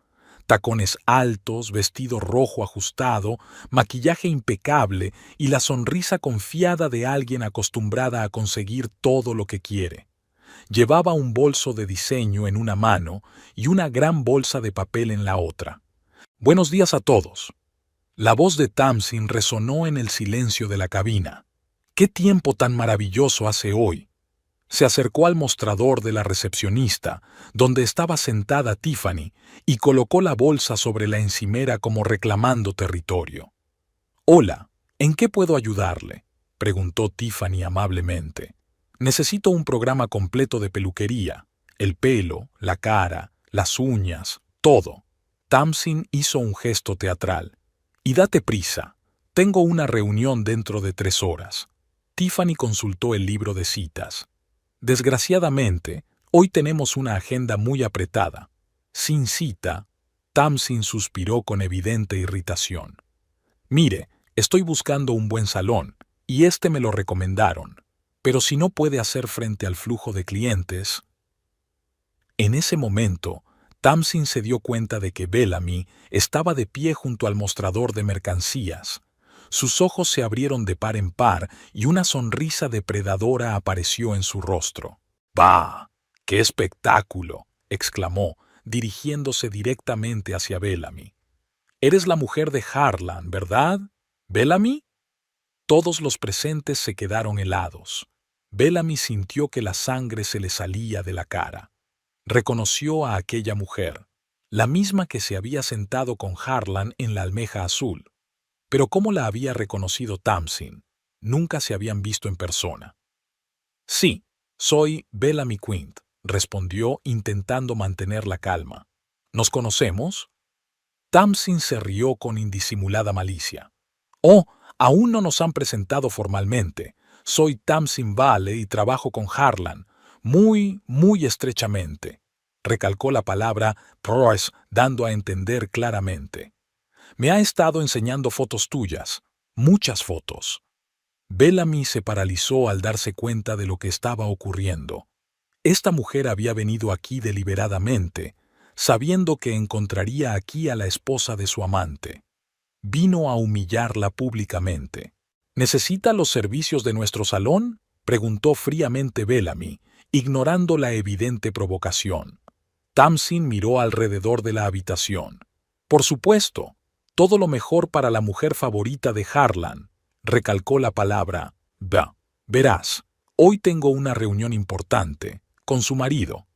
Speaker 1: Tacones altos, vestido rojo ajustado, maquillaje impecable y la sonrisa confiada de alguien acostumbrada a conseguir todo lo que quiere. Llevaba un bolso de diseño en una mano y una gran bolsa de papel en la otra. «Buenos días a todos». La voz de Tamsin resonó en el silencio de la cabina. «¿Qué tiempo tan maravilloso hace hoy?». Se acercó al mostrador de la recepcionista, donde estaba sentada Tiffany, y colocó la bolsa sobre la encimera como reclamando territorio. «Hola, ¿en qué puedo ayudarle?», preguntó Tiffany amablemente. «Necesito un programa completo de peluquería, el pelo, la cara, las uñas, todo». Tamsin hizo un gesto teatral. «Y date prisa, tengo una reunión dentro de 3 horas». Tiffany consultó el libro de citas. «Desgraciadamente, hoy tenemos una agenda muy apretada». «Sin cita», Tamsin suspiró con evidente irritación. «Mire, estoy buscando un buen salón, y este me lo recomendaron. Pero si no puede hacer frente al flujo de clientes». En ese momento, Tamsin se dio cuenta de que Bellamy estaba de pie junto al mostrador de mercancías. Sus ojos se abrieron de par en par y una sonrisa depredadora apareció en su rostro. «¡Bah! ¡Qué espectáculo!», exclamó, dirigiéndose directamente hacia Bellamy. «Eres la mujer de Harlan, ¿verdad? ¿Bellamy?». Todos los presentes se quedaron helados. Bellamy sintió que la sangre se le salía de la cara. Reconoció a aquella mujer, la misma que se había sentado con Harlan en la almeja azul. Pero ¿cómo la había reconocido Tamsin? Nunca se habían visto en persona. Sí, soy Bellamy Quint, respondió intentando mantener la calma. ¿Nos conocemos? Tamsin se rió con indisimulada malicia. Oh, aún no nos han presentado formalmente. Soy Tamsin Vale y trabajo con Harlan, muy estrechamente. Recalcó la palabra Prowse, dando a entender claramente. Me ha estado enseñando fotos tuyas, muchas fotos. Bellamy se paralizó al darse cuenta de lo que estaba ocurriendo. Esta mujer había venido aquí deliberadamente, sabiendo que encontraría aquí a la esposa de su amante. Vino a humillarla públicamente. ¿Necesita los servicios de nuestro salón?, preguntó fríamente Bellamy, ignorando la evidente provocación. Tamsin miró alrededor de la habitación. Por supuesto, todo lo mejor para la mujer favorita de Harlan, recalcó la palabra va. Verás, hoy tengo una reunión importante, con su marido.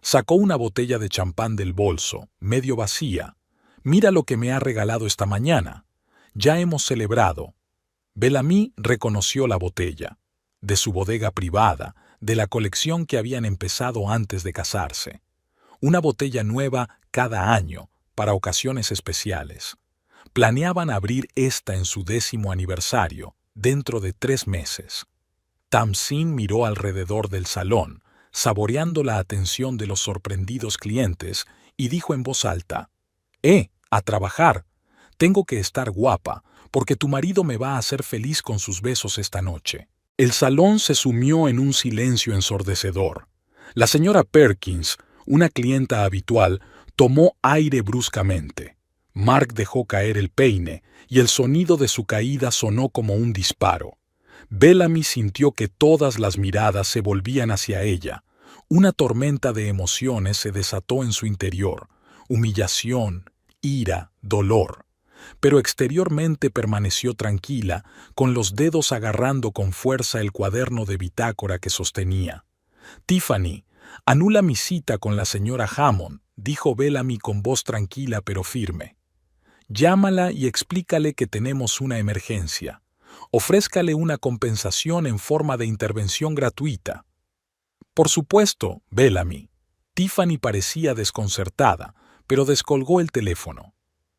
Speaker 1: Sacó una botella de champán del bolso, medio vacía. Mira lo que me ha regalado esta mañana. Ya hemos celebrado. Bellamy reconoció la botella, de su bodega privada, de la colección que habían empezado antes de casarse. Una botella nueva cada año, para ocasiones especiales. Planeaban abrir esta en su 10º aniversario, dentro de 3 meses. Tamsin miró alrededor del salón, saboreando la atención de los sorprendidos clientes, y dijo en voz alta, a trabajar. Tengo que estar guapa, porque tu marido me va a hacer feliz con sus besos esta noche. El salón se sumió en un silencio ensordecedor. La señora Perkins, una clienta habitual, tomó aire bruscamente. Mark dejó caer el peine, y el sonido de su caída sonó como un disparo. Bellamy sintió que todas las miradas se volvían hacia ella. Una tormenta de emociones se desató en su interior. Humillación, ira, dolor. Pero exteriormente permaneció tranquila, con los dedos agarrando con fuerza el cuaderno de bitácora que sostenía. «Tiffany, anula mi cita con la señora Hammond», dijo Bellamy con voz tranquila pero firme. «Llámala y explícale que tenemos una emergencia. Ofrézcale una compensación en forma de intervención gratuita». «Por supuesto, Bellamy». Tiffany parecía desconcertada, pero descolgó el teléfono.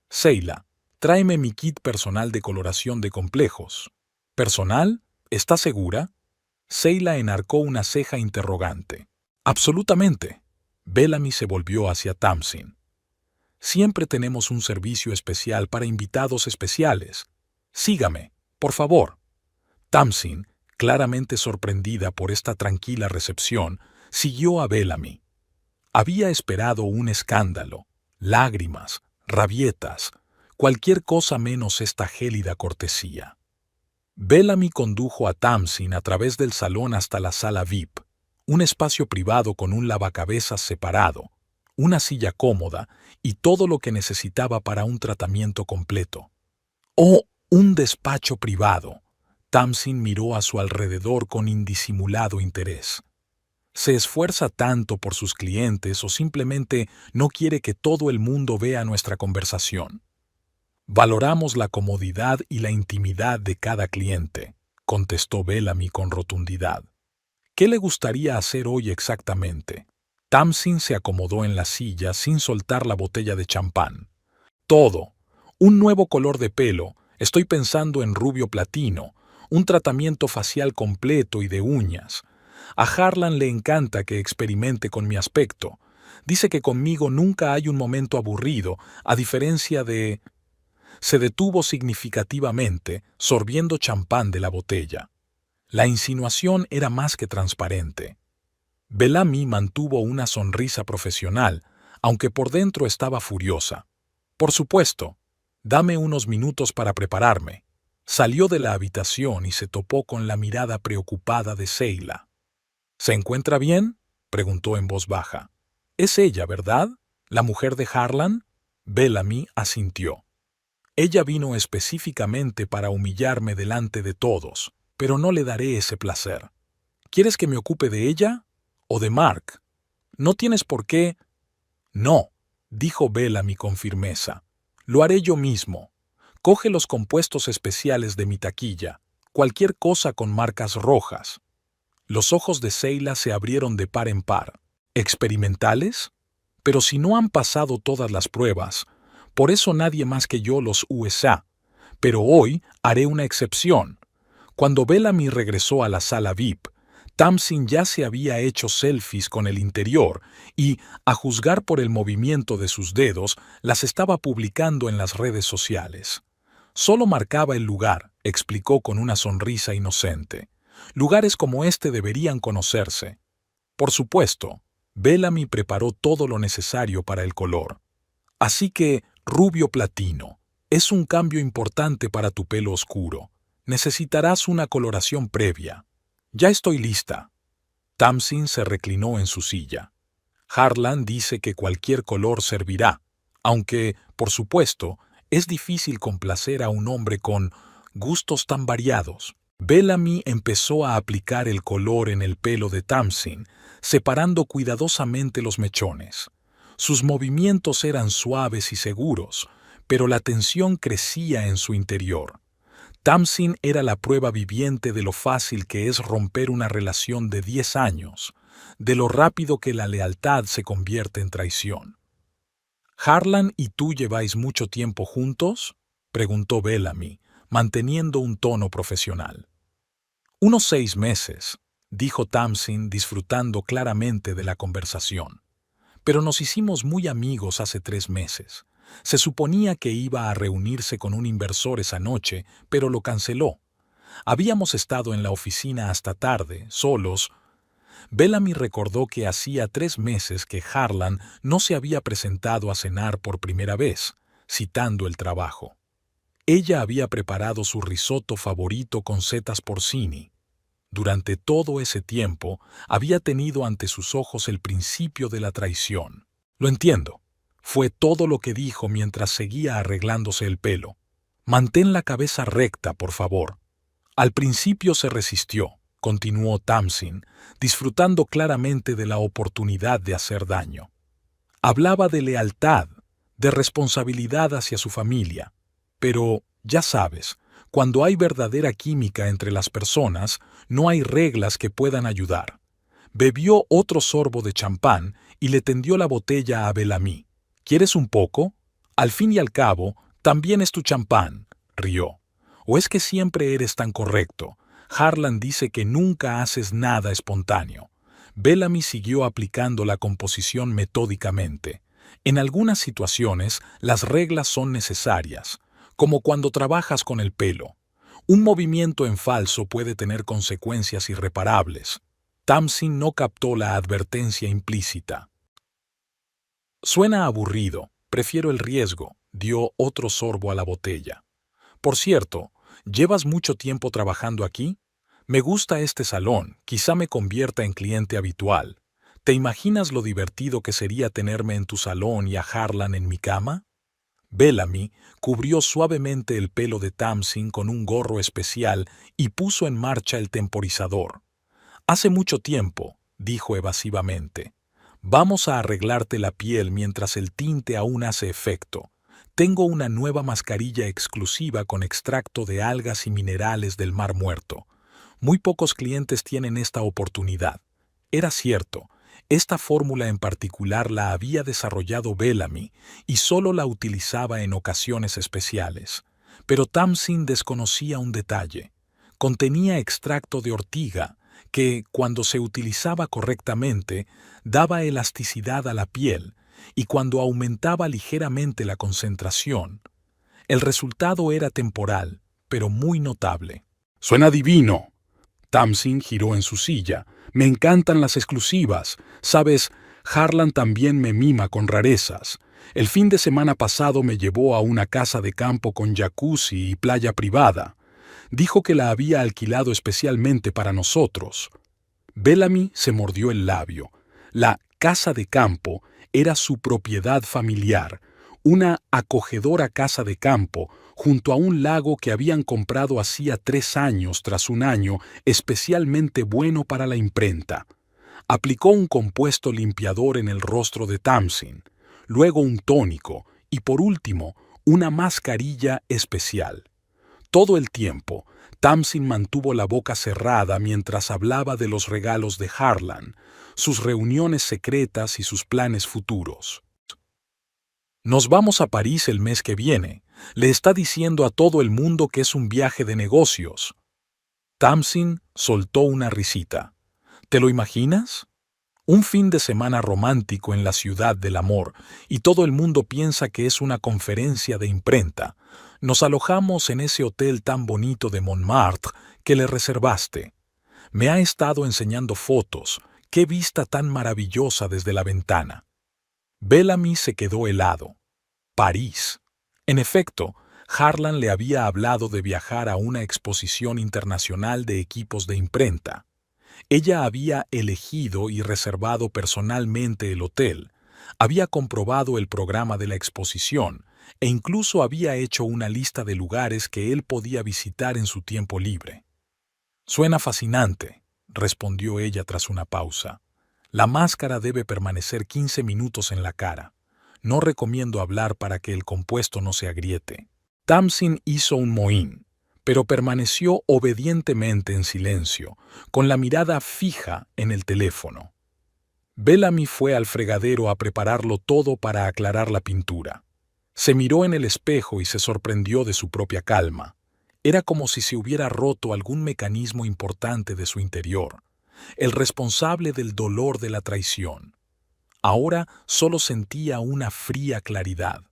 Speaker 1: «Seila, tráeme mi kit personal de coloración de complejos». «¿Personal? ¿Estás segura?» Seila enarcó una ceja interrogante. «Absolutamente». Bellamy se volvió hacia Tamsin. «Siempre tenemos un servicio especial para invitados especiales. Sígame, por favor». Tamsin, claramente sorprendida por esta tranquila recepción, siguió a Bellamy. Había esperado un escándalo, lágrimas, rabietas, cualquier cosa menos esta gélida cortesía. Bellamy condujo a Tamsin a través del salón hasta la sala VIP, un espacio privado con un lavacabezas separado, una silla cómoda y todo lo que necesitaba para un tratamiento completo. ¡Oh, un despacho privado! Tamsin miró a su alrededor con indisimulado interés. ¿Se esfuerza tanto por sus clientes o simplemente no quiere que todo el mundo vea nuestra conversación? «Valoramos la comodidad y la intimidad de cada cliente», contestó Bellamy con rotundidad. «¿Qué le gustaría hacer hoy exactamente?» Tamsin se acomodó en la silla sin soltar la botella de champán. «Todo. Un nuevo color de pelo. Estoy pensando en rubio platino. Un tratamiento facial completo y de uñas. A Harlan le encanta que experimente con mi aspecto. Dice que conmigo nunca hay un momento aburrido, a diferencia de...» Se detuvo significativamente, sorbiendo champán de la botella. La insinuación era más que transparente. Bellamy mantuvo una sonrisa profesional, aunque por dentro estaba furiosa. «Por supuesto. Dame unos minutos para prepararme». Salió de la habitación y se topó con la mirada preocupada de Seila. «¿Se encuentra bien?», preguntó en voz baja. «Es ella, ¿verdad? ¿La mujer de Harlan?». Bellamy asintió. «Ella vino específicamente para humillarme delante de todos, pero no le daré ese placer. ¿Quieres que me ocupe de ella o de Mark?». No tienes por qué. No, dijo Bellamy con firmeza. Lo haré yo mismo. Coge los compuestos especiales de mi taquilla, cualquier cosa con marcas rojas. Los ojos de Seila se abrieron de par en par. ¿Experimentales? Pero si no han pasado todas las pruebas, por eso nadie más que yo los USA. Pero hoy haré una excepción. Cuando Bellamy regresó a la sala VIP, Tamsin ya se había hecho selfies con el interior y, a juzgar por el movimiento de sus dedos, las estaba publicando en las redes sociales. Solo marcaba el lugar, explicó con una sonrisa inocente. Lugares como este deberían conocerse. Por supuesto, Bellamy preparó todo lo necesario para el color. Así que, rubio platino, es un cambio importante para tu pelo oscuro. Necesitarás una coloración previa. Ya estoy lista. Tamsin se reclinó en su silla. Harlan dice que cualquier color servirá, aunque, por supuesto, es difícil complacer a un hombre con gustos tan variados. Bellamy empezó a aplicar el color en el pelo de Tamsin, separando cuidadosamente los mechones. Sus movimientos eran suaves y seguros, pero la tensión crecía en su interior. Tamsin era la prueba viviente de lo fácil que es romper una relación de 10 años, de lo rápido que la lealtad se convierte en traición. ¿Harlan y tú lleváis mucho tiempo juntos?, preguntó Bellamy, manteniendo un tono profesional. Unos 6 meses, dijo Tamsin, disfrutando claramente de la conversación. Pero nos hicimos muy amigos hace 3 meses. Se suponía que iba a reunirse con un inversor esa noche, pero lo canceló. Habíamos estado en la oficina hasta tarde, solos. Bellamy recordó que hacía 3 meses que Harlan no se había presentado a cenar por primera vez, citando el trabajo. Ella había preparado su risotto favorito con setas porcini. Durante todo ese tiempo había tenido ante sus ojos el principio de la traición. Lo entiendo. Fue todo lo que dijo mientras seguía arreglándose el pelo. Mantén la cabeza recta, por favor. Al principio se resistió, continuó Tamsin, disfrutando claramente de la oportunidad de hacer daño. Hablaba de lealtad, de responsabilidad hacia su familia. Pero, ya sabes, cuando hay verdadera química entre las personas, no hay reglas que puedan ayudar. Bebió otro sorbo de champán y le tendió la botella a Bellamy. ¿Quieres un poco? Al fin y al cabo, también es tu champán, rió. ¿O es que siempre eres tan correcto? Harlan dice que nunca haces nada espontáneo. Bellamy siguió aplicando la composición metódicamente. En algunas situaciones, las reglas son necesarias, como cuando trabajas con el pelo. Un movimiento en falso puede tener consecuencias irreparables. Tamsin no captó la advertencia implícita. Suena aburrido, prefiero el riesgo, dio otro sorbo a la botella. Por cierto, ¿llevas mucho tiempo trabajando aquí? Me gusta este salón, quizá me convierta en cliente habitual. ¿Te imaginas lo divertido que sería tenerme en tu salón y a Harlan en mi cama? Bellamy cubrió suavemente el pelo de Tamsin con un gorro especial y puso en marcha el temporizador. Hace mucho tiempo, dijo evasivamente. Vamos a arreglarte la piel mientras el tinte aún hace efecto. Tengo una nueva mascarilla exclusiva con extracto de algas y minerales del Mar Muerto. Muy pocos clientes tienen esta oportunidad. Era cierto, esta fórmula en particular la había desarrollado Bellamy y solo la utilizaba en ocasiones especiales. Pero Tamsin desconocía un detalle. Contenía extracto de ortiga, que, cuando se utilizaba correctamente, daba elasticidad a la piel, y cuando aumentaba ligeramente la concentración, el resultado era temporal, pero muy notable. «Suena divino». Tamsin giró en su silla. «Me encantan las exclusivas. Sabes, Harlan también me mima con rarezas. El fin de semana pasado me llevó a una casa de campo con jacuzzi y playa privada. Dijo que la había alquilado especialmente para nosotros». Bellamy se mordió el labio. La casa de campo era su propiedad familiar, una acogedora casa de campo junto a un lago que habían comprado hacía 3 años tras un año especialmente bueno para la imprenta. Aplicó un compuesto limpiador en el rostro de Tamsin, luego un tónico y por último una mascarilla especial. Todo el tiempo, Tamsin mantuvo la boca cerrada mientras hablaba de los regalos de Harlan, sus reuniones secretas y sus planes futuros. Nos vamos a París el mes que viene. Le está diciendo a todo el mundo que es un viaje de negocios. Tamsin soltó una risita. ¿Te lo imaginas? Un fin de semana romántico en la ciudad del amor, y todo el mundo piensa que es una conferencia de imprenta. Nos alojamos en ese hotel tan bonito de Montmartre que le reservaste. Me ha estado enseñando fotos. ¡Qué vista tan maravillosa desde la ventana! Bellamy se quedó helado. París. En efecto, Harlan le había hablado de viajar a una exposición internacional de equipos de imprenta. Ella había elegido y reservado personalmente el hotel, había comprobado el programa de la exposición e incluso había hecho una lista de lugares que él podía visitar en su tiempo libre. «Suena fascinante», respondió ella tras una pausa. «La máscara debe permanecer 15 minutos en la cara. No recomiendo hablar para que el compuesto no se agriete». Tamsin hizo un mohín, pero permaneció obedientemente en silencio, con la mirada fija en el teléfono. Bellamy fue al fregadero a prepararlo todo para aclarar la pintura. Se miró en el espejo y se sorprendió de su propia calma. Era como si se hubiera roto algún mecanismo importante de su interior, el responsable del dolor de la traición. Ahora solo sentía una fría claridad.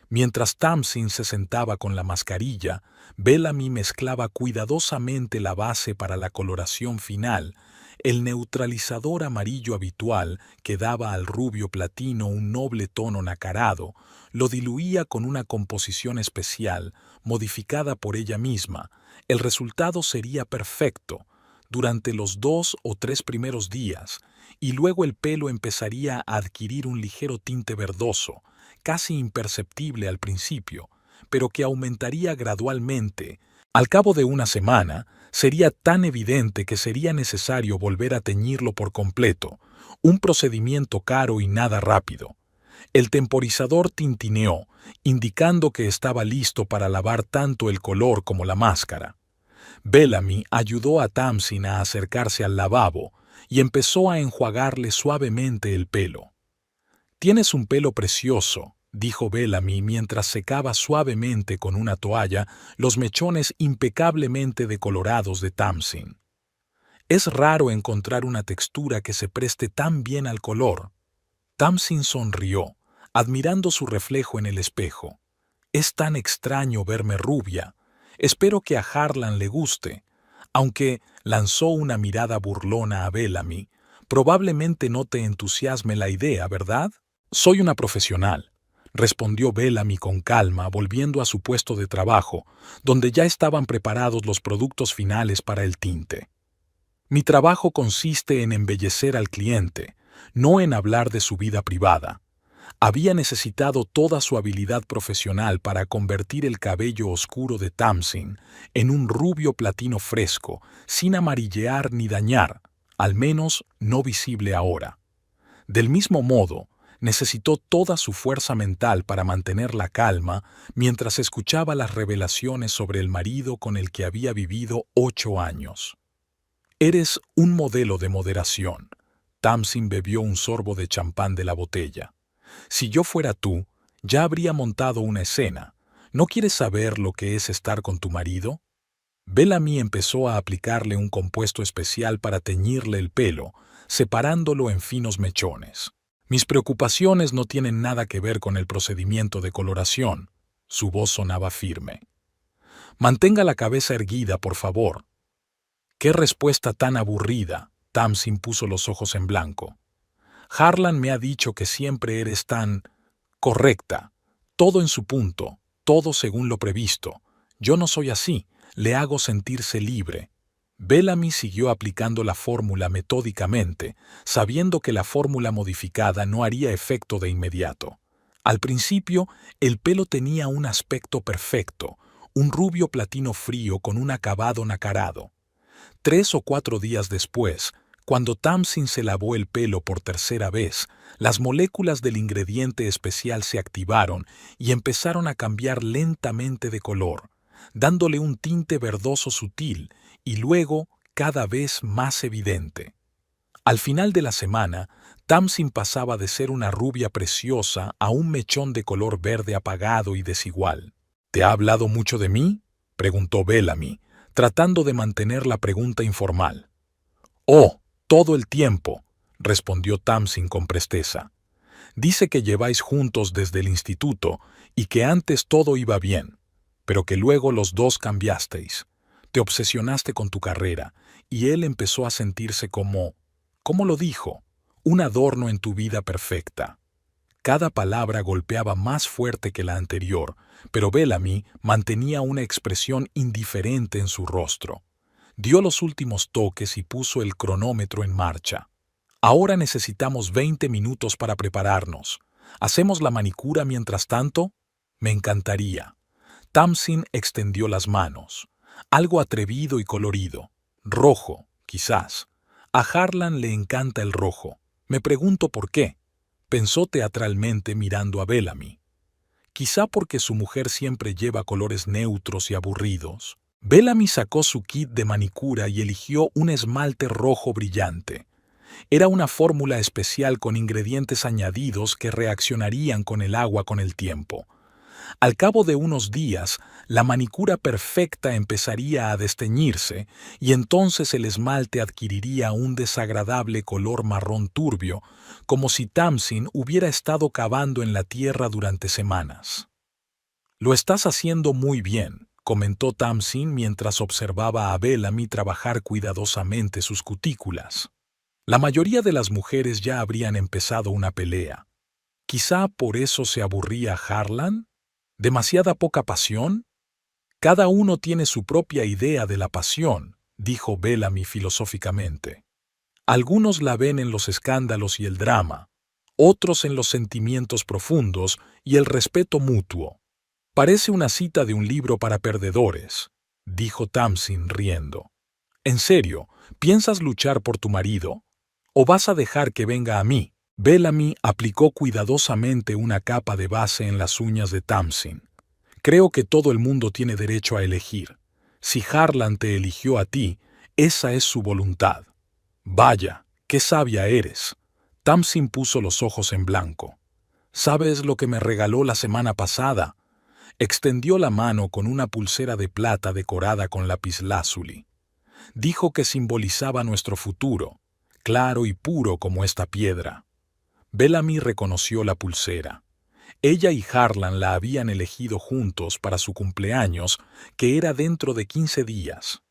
Speaker 1: Mientras Tamsin se sentaba con la mascarilla, Bellamy mezclaba cuidadosamente la base para la coloración final, el neutralizador amarillo habitual que daba al rubio platino un noble tono nacarado, lo diluía con una composición especial, modificada por ella misma. El resultado sería perfecto durante los 2 o 3 primeros días, y luego el pelo empezaría a adquirir un ligero tinte verdoso, casi imperceptible al principio, pero que aumentaría gradualmente. Al cabo de una semana, sería tan evidente que sería necesario volver a teñirlo por completo, un procedimiento caro y nada rápido. El temporizador tintineó, indicando que estaba listo para lavar tanto el color como la máscara. Bellamy ayudó a Tamsin a acercarse al lavabo y empezó a enjuagarle suavemente el pelo. «Tienes un pelo precioso», dijo Bellamy mientras secaba suavemente con una toalla los mechones impecablemente decolorados de Tamsin. «Es raro encontrar una textura que se preste tan bien al color». Tamsin sonrió, admirando su reflejo en el espejo. «Es tan extraño verme rubia. Espero que a Harlan le guste». Aunque lanzó una mirada burlona a Bellamy, «probablemente no te entusiasme la idea, ¿verdad?» «Soy una profesional», respondió Bellamy con calma, volviendo a su puesto de trabajo, donde ya estaban preparados los productos finales para el tinte. «Mi trabajo consiste en embellecer al cliente, no en hablar de su vida privada». Había necesitado toda su habilidad profesional para convertir el cabello oscuro de Tamsin en un rubio platino fresco, sin amarillear ni dañar, al menos no visible ahora. Del mismo modo, necesitó toda su fuerza mental para mantener la calma mientras escuchaba las revelaciones sobre el marido con el que había vivido 8 años. «Eres un modelo de moderación». Tamsin bebió un sorbo de champán de la botella. «Si yo fuera tú, ya habría montado una escena. ¿No quieres saber lo que es estar con tu marido?» Bellamy empezó a aplicarle un compuesto especial para teñirle el pelo, separándolo en finos mechones. «Mis preocupaciones no tienen nada que ver con el procedimiento de coloración». Su voz sonaba firme. «Mantenga la cabeza erguida, por favor». «Qué respuesta tan aburrida», Tamsin puso los ojos en blanco. «Harlan me ha dicho que siempre eres tan correcta, todo en su punto, todo según lo previsto. Yo no soy así, le hago sentirse libre». Bellamy siguió aplicando la fórmula metódicamente, sabiendo que la fórmula modificada no haría efecto de inmediato. Al principio, el pelo tenía un aspecto perfecto, un rubio platino frío con un acabado nacarado. 3 o 4 días después, Cuando Tamsin se lavó el pelo por tercera vez, las moléculas del ingrediente especial se activaron y empezaron a cambiar lentamente de color, dándole un tinte verdoso sutil y luego cada vez más evidente. Al final de la semana, Tamsin pasaba de ser una rubia preciosa a un mechón de color verde apagado y desigual. ¿Te ha hablado mucho de mí?, preguntó Bellamy, tratando de mantener la pregunta informal. «Oh, todo el tiempo», respondió Tamsin con presteza. «Dice que lleváis juntos desde el instituto y que antes todo iba bien, pero que luego los dos cambiasteis. Te obsesionaste con tu carrera y él empezó a sentirse como, ¿cómo lo dijo?, un adorno en tu vida perfecta». Cada palabra golpeaba más fuerte que la anterior, pero Bellamy mantenía una expresión indiferente en su rostro. Dio los últimos toques y puso el cronómetro en marcha. «Ahora necesitamos 20 minutos para prepararnos. ¿Hacemos la manicura mientras tanto?» «Me encantaría». Tamsin extendió las manos. Algo atrevido y colorido. Rojo, quizás. A Harlan le encanta el rojo. Me pregunto por qué. Pensó teatralmente mirando a Bellamy. Quizá porque su mujer siempre lleva colores neutros y aburridos. Bellamy sacó su kit de manicura y eligió un esmalte rojo brillante. Era una fórmula especial con ingredientes añadidos que reaccionarían con el agua con el tiempo. Al cabo de unos días, la manicura perfecta empezaría a desteñirse y entonces el esmalte adquiriría un desagradable color marrón turbio, como si Tamsin hubiera estado cavando en la tierra durante semanas. «Lo estás haciendo muy bien», comentó Tamsin mientras observaba a Bellamy trabajar cuidadosamente sus cutículas. La mayoría de las mujeres ya habrían empezado una pelea. ¿Quizá por eso se aburría Harlan? ¿Demasiada poca pasión? Cada uno tiene su propia idea de la pasión, dijo Bellamy filosóficamente. Algunos la ven en los escándalos y el drama, otros en los sentimientos profundos y el respeto mutuo. Parece una cita de un libro para perdedores, dijo Tamsin riendo. ¿En serio, piensas luchar por tu marido? ¿O vas a dejar que venga a mí? Bellamy aplicó cuidadosamente una capa de base en las uñas de Tamsin. «Creo que todo el mundo tiene derecho a elegir. Si Harlan te eligió a ti, esa es su voluntad». «Vaya, qué sabia eres». Tamsin puso los ojos en blanco. «¿Sabes lo que me regaló la semana pasada?» Extendió la mano con una pulsera de plata decorada con lapislázuli. Dijo que simbolizaba nuestro futuro, claro y puro como esta piedra. Bellamy reconoció la pulsera. Ella y Harlan la habían elegido juntos para su cumpleaños, que era dentro de 15 días.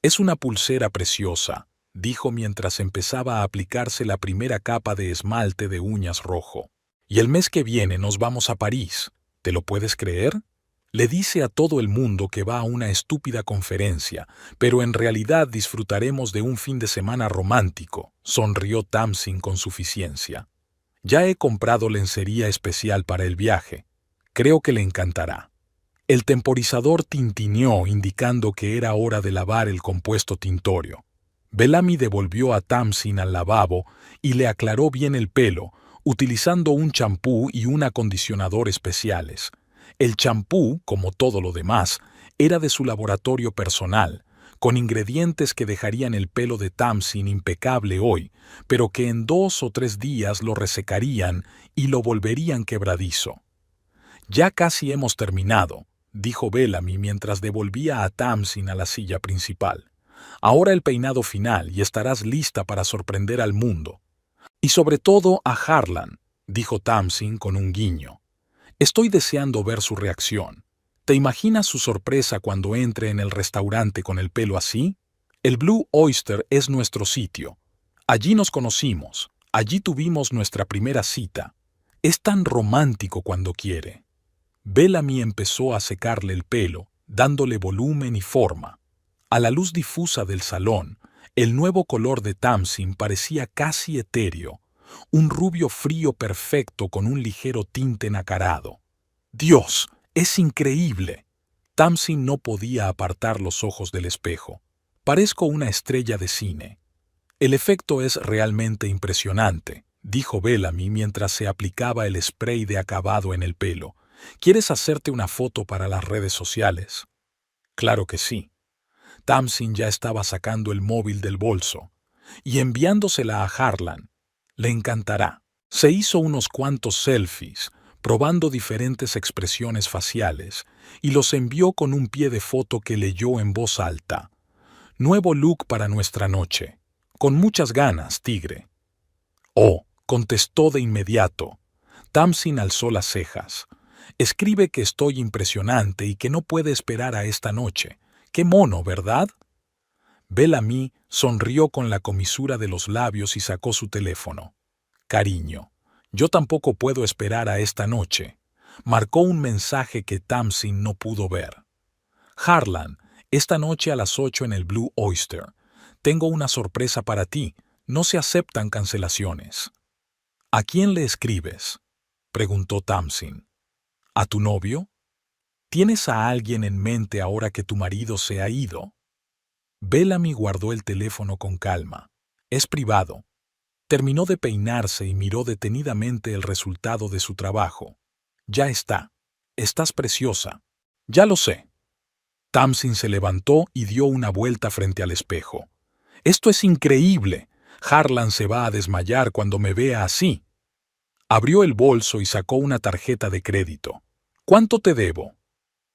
Speaker 1: «Es una pulsera preciosa», dijo mientras empezaba a aplicarse la primera capa de esmalte de uñas rojo. «Y el mes que viene nos vamos a París. ¿Te lo puedes creer?» Le dice a todo el mundo que va a una estúpida conferencia, pero en realidad disfrutaremos de un fin de semana romántico, sonrió Tamsin con suficiencia. «Ya he comprado lencería especial para el viaje. Creo que le encantará». El temporizador tintineó indicando que era hora de lavar el compuesto tintorio. Bellamy devolvió a Tamsin al lavabo y le aclaró bien el pelo, utilizando un champú y un acondicionador especiales. El champú, como todo lo demás, era de su laboratorio personal, con ingredientes que dejarían el pelo de Tamsin impecable hoy, pero que en 2 o 3 días lo resecarían y lo volverían quebradizo. «Ya casi hemos terminado», dijo Bellamy mientras devolvía a Tamsin a la silla principal. «Ahora el peinado final y estarás lista para sorprender al mundo. Y sobre todo a Harlan», dijo Tamsin con un guiño. «Estoy deseando ver su reacción. ¿Te imaginas su sorpresa cuando entre en el restaurante con el pelo así? El Blue Oyster es nuestro sitio. Allí nos conocimos, allí tuvimos nuestra primera cita. Es tan romántico cuando quiere». Bellamy empezó a secarle el pelo, dándole volumen y forma. A la luz difusa del salón, el nuevo color de Tamsin parecía casi etéreo, un rubio frío perfecto con un ligero tinte nacarado. «¡Dios! ¡Es increíble!». Tamsin no podía apartar los ojos del espejo. «Parezco una estrella de cine». El efecto es realmente impresionante, dijo Bellamy mientras se aplicaba el spray de acabado en el pelo. ¿Quieres hacerte una foto para las redes sociales? Claro que sí. Tamsin ya estaba sacando el móvil del bolso y enviándosela a Harlan. Le encantará. Se hizo unos cuantos selfies, probando diferentes expresiones faciales, y los envió con un pie de foto que leyó en voz alta. Nuevo look para nuestra noche. Con muchas ganas, tigre. Oh, contestó de inmediato. Tamsin alzó las cejas. Escribe que estoy impresionante y que no puede esperar a esta noche. ¡Qué mono!, ¿verdad? Bellamy sonrió con la comisura de los labios y sacó su teléfono. Cariño, yo tampoco puedo esperar a esta noche. Marcó un mensaje que Tamsin no pudo ver. Harlan, esta noche a las 8 en el Blue Oyster. Tengo una sorpresa para ti. No se aceptan cancelaciones. ¿A quién le escribes?, preguntó Tamsin. ¿A tu novio? ¿Tienes a alguien en mente ahora que tu marido se ha ido? Bellamy guardó el teléfono con calma. Es privado. Terminó de peinarse y miró detenidamente el resultado de su trabajo. Ya está. Estás preciosa. Ya lo sé. Tamsin se levantó y dio una vuelta frente al espejo. Esto es increíble. Harlan se va a desmayar cuando me vea así. Abrió el bolso y sacó una tarjeta de crédito. ¿Cuánto te debo?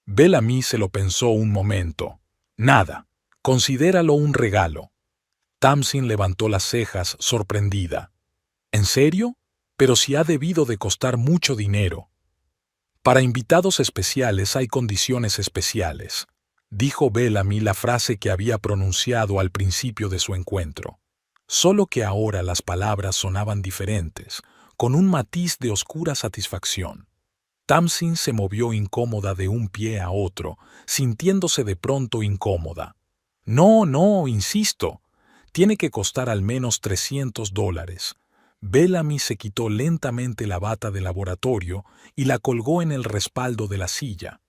Speaker 1: Bellamy se lo pensó un momento. Nada. Considéralo un regalo. Tamsin levantó las cejas, sorprendida. ¿En serio? Pero si ha debido de costar mucho dinero. Para invitados especiales hay condiciones especiales, dijo Bellamy la frase que había pronunciado al principio de su encuentro. Solo que ahora las palabras sonaban diferentes, con un matiz de oscura satisfacción. Tamsin se movió incómoda de un pie a otro, sintiéndose de pronto incómoda. No, insisto. Tiene que costar al menos $300. Bellamy se quitó lentamente la bata de laboratorio y la colgó en el respaldo de la silla.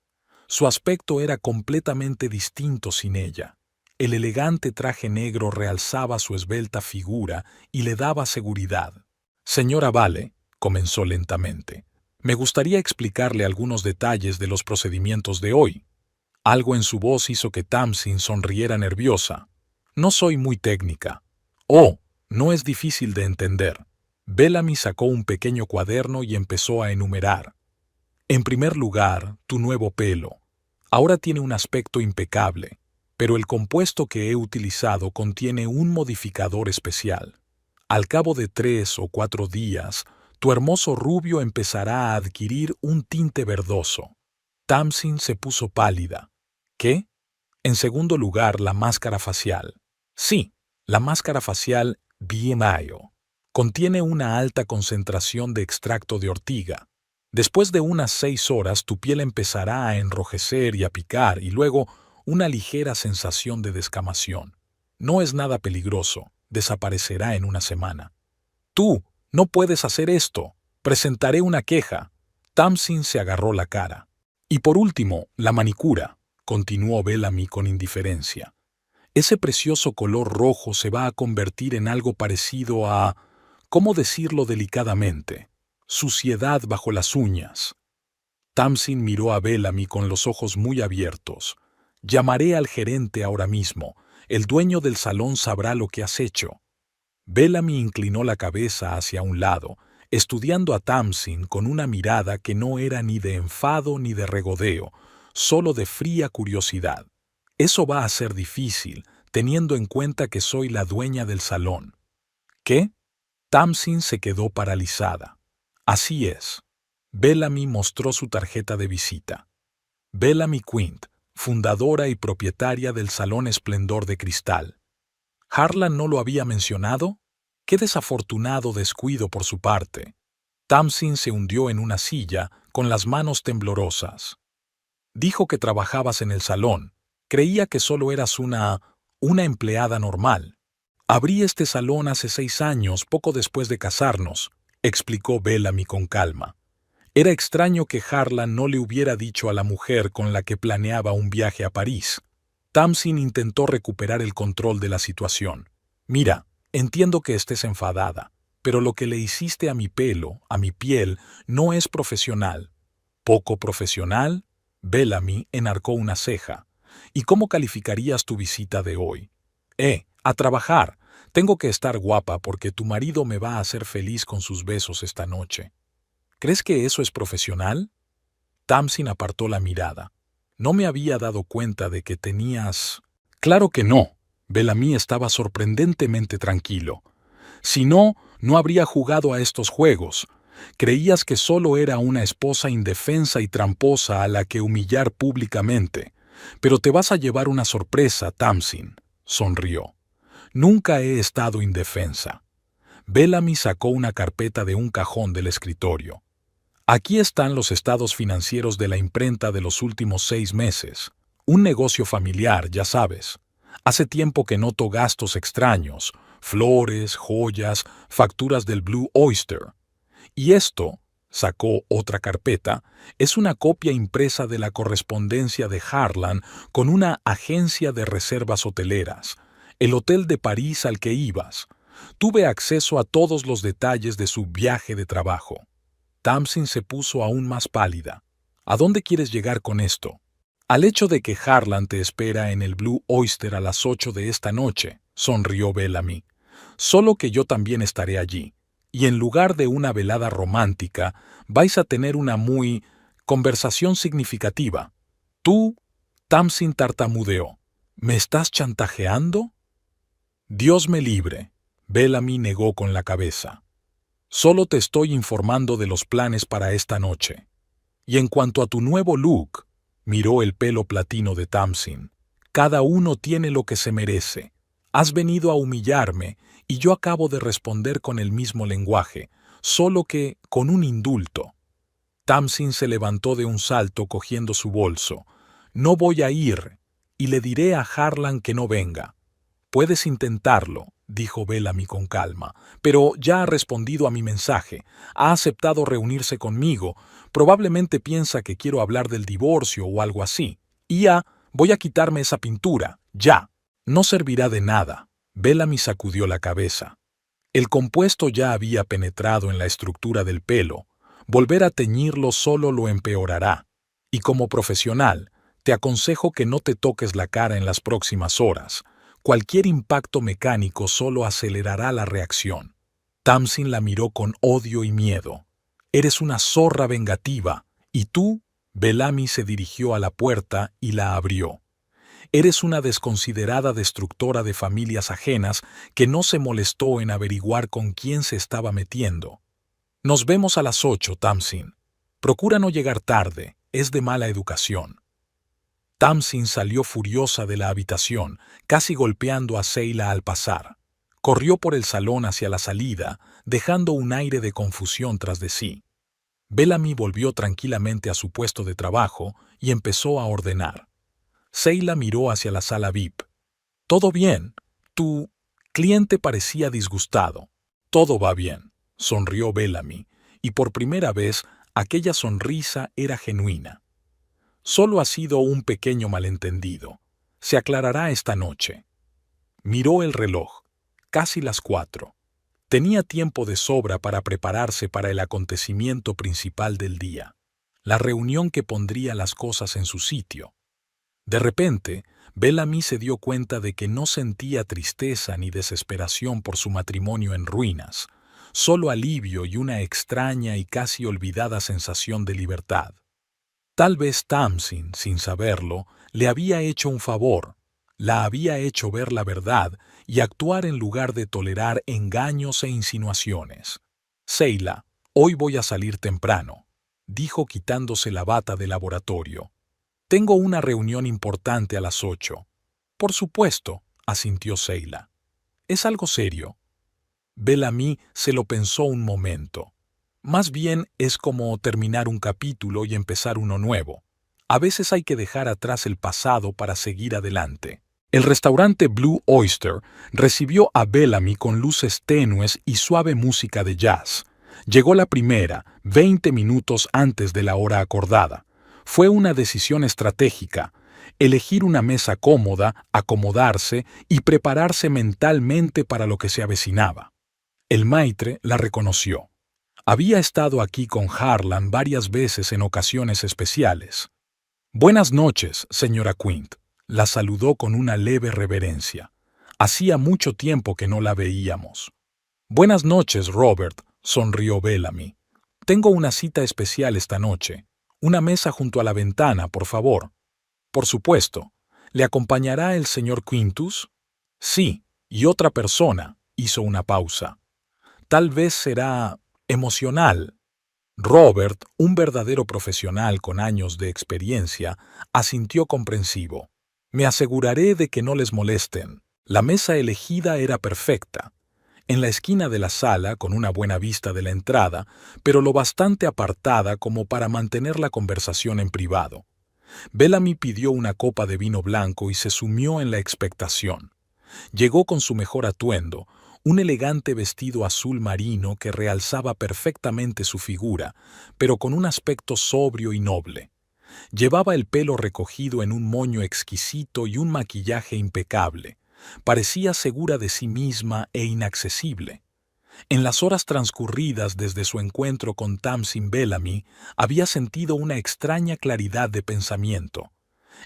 Speaker 1: Su aspecto era completamente distinto sin ella. El elegante traje negro realzaba su esbelta figura y le daba seguridad. Señora Vale, comenzó lentamente, me gustaría explicarle algunos detalles de los procedimientos de hoy. Algo en su voz hizo que Tamsin sonriera nerviosa. No soy muy técnica. Oh, no es difícil de entender. Bellamy sacó un pequeño cuaderno y empezó a enumerar. En primer lugar, tu nuevo pelo. Ahora tiene un aspecto impecable, pero el compuesto que he utilizado contiene un modificador especial. Al cabo de 3 o 4 días, tu hermoso rubio empezará a adquirir un tinte verdoso. Tamsin se puso pálida. ¿Qué? En segundo lugar, la máscara facial. Sí, la máscara facial BMIO. Contiene una alta concentración de extracto de ortiga. Después de unas 6 horas tu piel empezará a enrojecer y a picar y luego una ligera sensación de descamación. No es nada peligroso, desaparecerá en una semana. Tú, no puedes hacer esto. Presentaré una queja. Tamsin se agarró la cara. Y por último, la manicura, continuó Bellamy con indiferencia. Ese precioso color rojo se va a convertir en algo parecido a, ¿cómo decirlo delicadamente?, suciedad bajo las uñas. Tamsin miró a Bellamy con los ojos muy abiertos. Llamaré al gerente ahora mismo. El dueño del salón sabrá lo que has hecho. Bellamy inclinó la cabeza hacia un lado, estudiando a Tamsin con una mirada que no era ni de enfado ni de regodeo, solo de fría curiosidad. Eso va a ser difícil, teniendo en cuenta que soy la dueña del salón. ¿Qué? Tamsin se quedó paralizada. Así es. Bellamy mostró su tarjeta de visita. Bellamy Quint, fundadora y propietaria del Salón Esplendor de Cristal. ¿Harlan no lo había mencionado? ¡Qué desafortunado descuido por su parte! Tamsin se hundió en una silla, con las manos temblorosas. Dijo que trabajabas en el salón. Creía que solo eras una empleada normal. Abrí este salón hace 6 años, poco después de casarnos, explicó Bellamy con calma. Era extraño que Harlan no le hubiera dicho a la mujer con la que planeaba un viaje a París. Tamsin intentó recuperar el control de la situación. Mira, Entiendo que estés enfadada, pero lo que le hiciste a mi pelo, a mi piel, no es profesional. ¿Poco profesional? Bellamy enarcó una ceja. ¿Y cómo calificarías tu visita de hoy? A trabajar. Tengo que estar guapa porque tu marido me va a hacer feliz con sus besos esta noche. ¿Crees que eso es profesional? Tamsin apartó la mirada. No me había dado cuenta de que tenías... Claro que no. Bellamy estaba sorprendentemente tranquilo. Si no, no habría jugado a estos juegos. Creías que solo era una esposa indefensa y tramposa a la que humillar públicamente. Pero te vas a llevar una sorpresa, Tamsin, sonrió. Nunca he estado indefensa. Bellamy sacó una carpeta de un cajón del escritorio. Aquí están los estados financieros de la imprenta de los últimos 6 meses. Un negocio familiar, ya sabes. Hace tiempo que noto gastos extraños, flores, joyas, facturas del Blue Oyster. Y esto, sacó otra carpeta, es una copia impresa de la correspondencia de Harlan con una agencia de reservas hoteleras, el hotel de París al que ibas. Tuve acceso a todos los detalles de su viaje de trabajo. Tamsin se puso aún más pálida. ¿A dónde quieres llegar con esto? Al hecho de que Harlan te espera en el Blue Oyster a las 8 de esta noche, sonrió Bellamy. Solo que yo también estaré allí. Y en lugar de una velada romántica, vais a tener una conversación significativa. Tú, Tamsin tartamudeó. ¿Me estás chantajeando? Dios me libre. Bellamy negó con la cabeza. Solo te estoy informando de los planes para esta noche. Y en cuanto a tu nuevo look, miró el pelo platino de Tamsin. Cada uno tiene lo que se merece. Has venido a humillarme y yo acabo de responder con el mismo lenguaje, solo que con un indulto. Tamsin se levantó de un salto cogiendo su bolso. No voy a ir, y le diré a Harlan que no venga. Puedes intentarlo, dijo Bellamy con calma, pero ya ha respondido a mi mensaje. Ha aceptado reunirse conmigo. Probablemente piensa que quiero hablar del divorcio o algo así. Voy a quitarme esa pintura, ya. No servirá de nada. Bellamy sacudió la cabeza. El compuesto ya había penetrado en la estructura del pelo. Volver a teñirlo solo lo empeorará. Y como profesional, te aconsejo que no te toques la cara en las próximas horas. Cualquier impacto mecánico solo acelerará la reacción. Tamsin la miró con odio y miedo. Eres una zorra vengativa. ¿Y tú? Bellamy se dirigió a la puerta y la abrió. Eres una desconsiderada destructora de familias ajenas que no se molestó en averiguar con quién se estaba metiendo. Nos vemos a las 8, Tamsin. Procura no llegar tarde, es de mala educación. Tamsin salió furiosa de la habitación, casi golpeando a Seila al pasar. Corrió por el salón hacia la salida, dejando un aire de confusión tras de sí. Bellamy volvió tranquilamente a su puesto de trabajo y empezó a ordenar. Seila miró hacia la sala VIP. «¿Todo bien? Tu cliente parecía disgustado». «Todo va bien», sonrió Bellamy, y por primera vez aquella sonrisa era genuina. «Solo ha sido un pequeño malentendido. Se aclarará esta noche». Miró el reloj. Casi las 4. Tenía tiempo de sobra para prepararse para el acontecimiento principal del día, la reunión que pondría las cosas en su sitio. De repente, Bellamy se dio cuenta de que no sentía tristeza ni desesperación por su matrimonio en ruinas, solo alivio y una extraña y casi olvidada sensación de libertad. Tal vez Tamsin, sin saberlo, le había hecho un favor, la había hecho ver la verdad y actuar en lugar de tolerar engaños e insinuaciones. «Seila, hoy voy a salir temprano», dijo quitándose la bata de laboratorio. «Tengo una reunión importante a las 8. «Por supuesto», asintió Seila. «¿Es algo serio?» Bellamy se lo pensó un momento. Más bien es como terminar un capítulo y empezar uno nuevo. A veces hay que dejar atrás el pasado para seguir adelante. El restaurante Blue Oyster recibió a Bellamy con luces tenues y suave música de jazz. Llegó la primera, 20 minutos antes de la hora acordada. Fue una decisión estratégica. elegir una mesa cómoda, acomodarse y prepararse mentalmente para lo que se avecinaba. El maitre la reconoció. Había estado aquí con Harlan varias veces en ocasiones especiales. «Buenas noches, señora Quint», la saludó con una leve reverencia. Hacía mucho tiempo que no la veíamos. «Buenas noches, Robert», sonrió Bellamy. «Tengo una cita especial esta noche. Una mesa junto a la ventana, por favor». «Por supuesto. ¿Le acompañará el señor Quintus?» «Sí, y otra persona», hizo una pausa. «Tal vez será emocional». Robert, un verdadero profesional con años de experiencia, asintió comprensivo. «Me aseguraré de que no les molesten». La mesa elegida era perfecta. En la esquina de la sala, con una buena vista de la entrada, pero lo bastante apartada como para mantener la conversación en privado. Bellamy pidió una copa de vino blanco y se sumió en la expectación. Llegó con su mejor atuendo, un elegante vestido azul marino que realzaba perfectamente su figura, pero con un aspecto sobrio y noble. Llevaba el pelo recogido en un moño exquisito y un maquillaje impecable. Parecía segura de sí misma e inaccesible. En las horas transcurridas desde su encuentro con Tamsin Bellamy, había sentido una extraña claridad de pensamiento.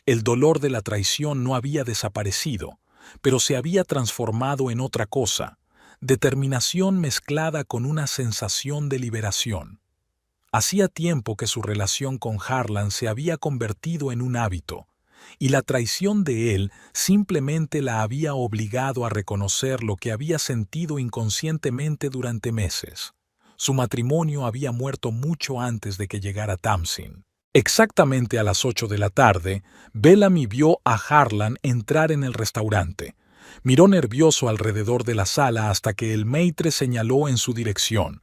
Speaker 1: El dolor de la traición no había desaparecido, pero se había transformado en otra cosa, determinación mezclada con una sensación de liberación. Hacía tiempo que su relación con Harlan se había convertido en un hábito, y la traición de él simplemente la había obligado a reconocer lo que había sentido inconscientemente durante meses. Su matrimonio había muerto mucho antes de que llegara Tamsin. Exactamente a las 8 de la tarde, Bellamy vio a Harlan entrar en el restaurante. Miró nervioso alrededor de la sala hasta que el maitre señaló en su dirección.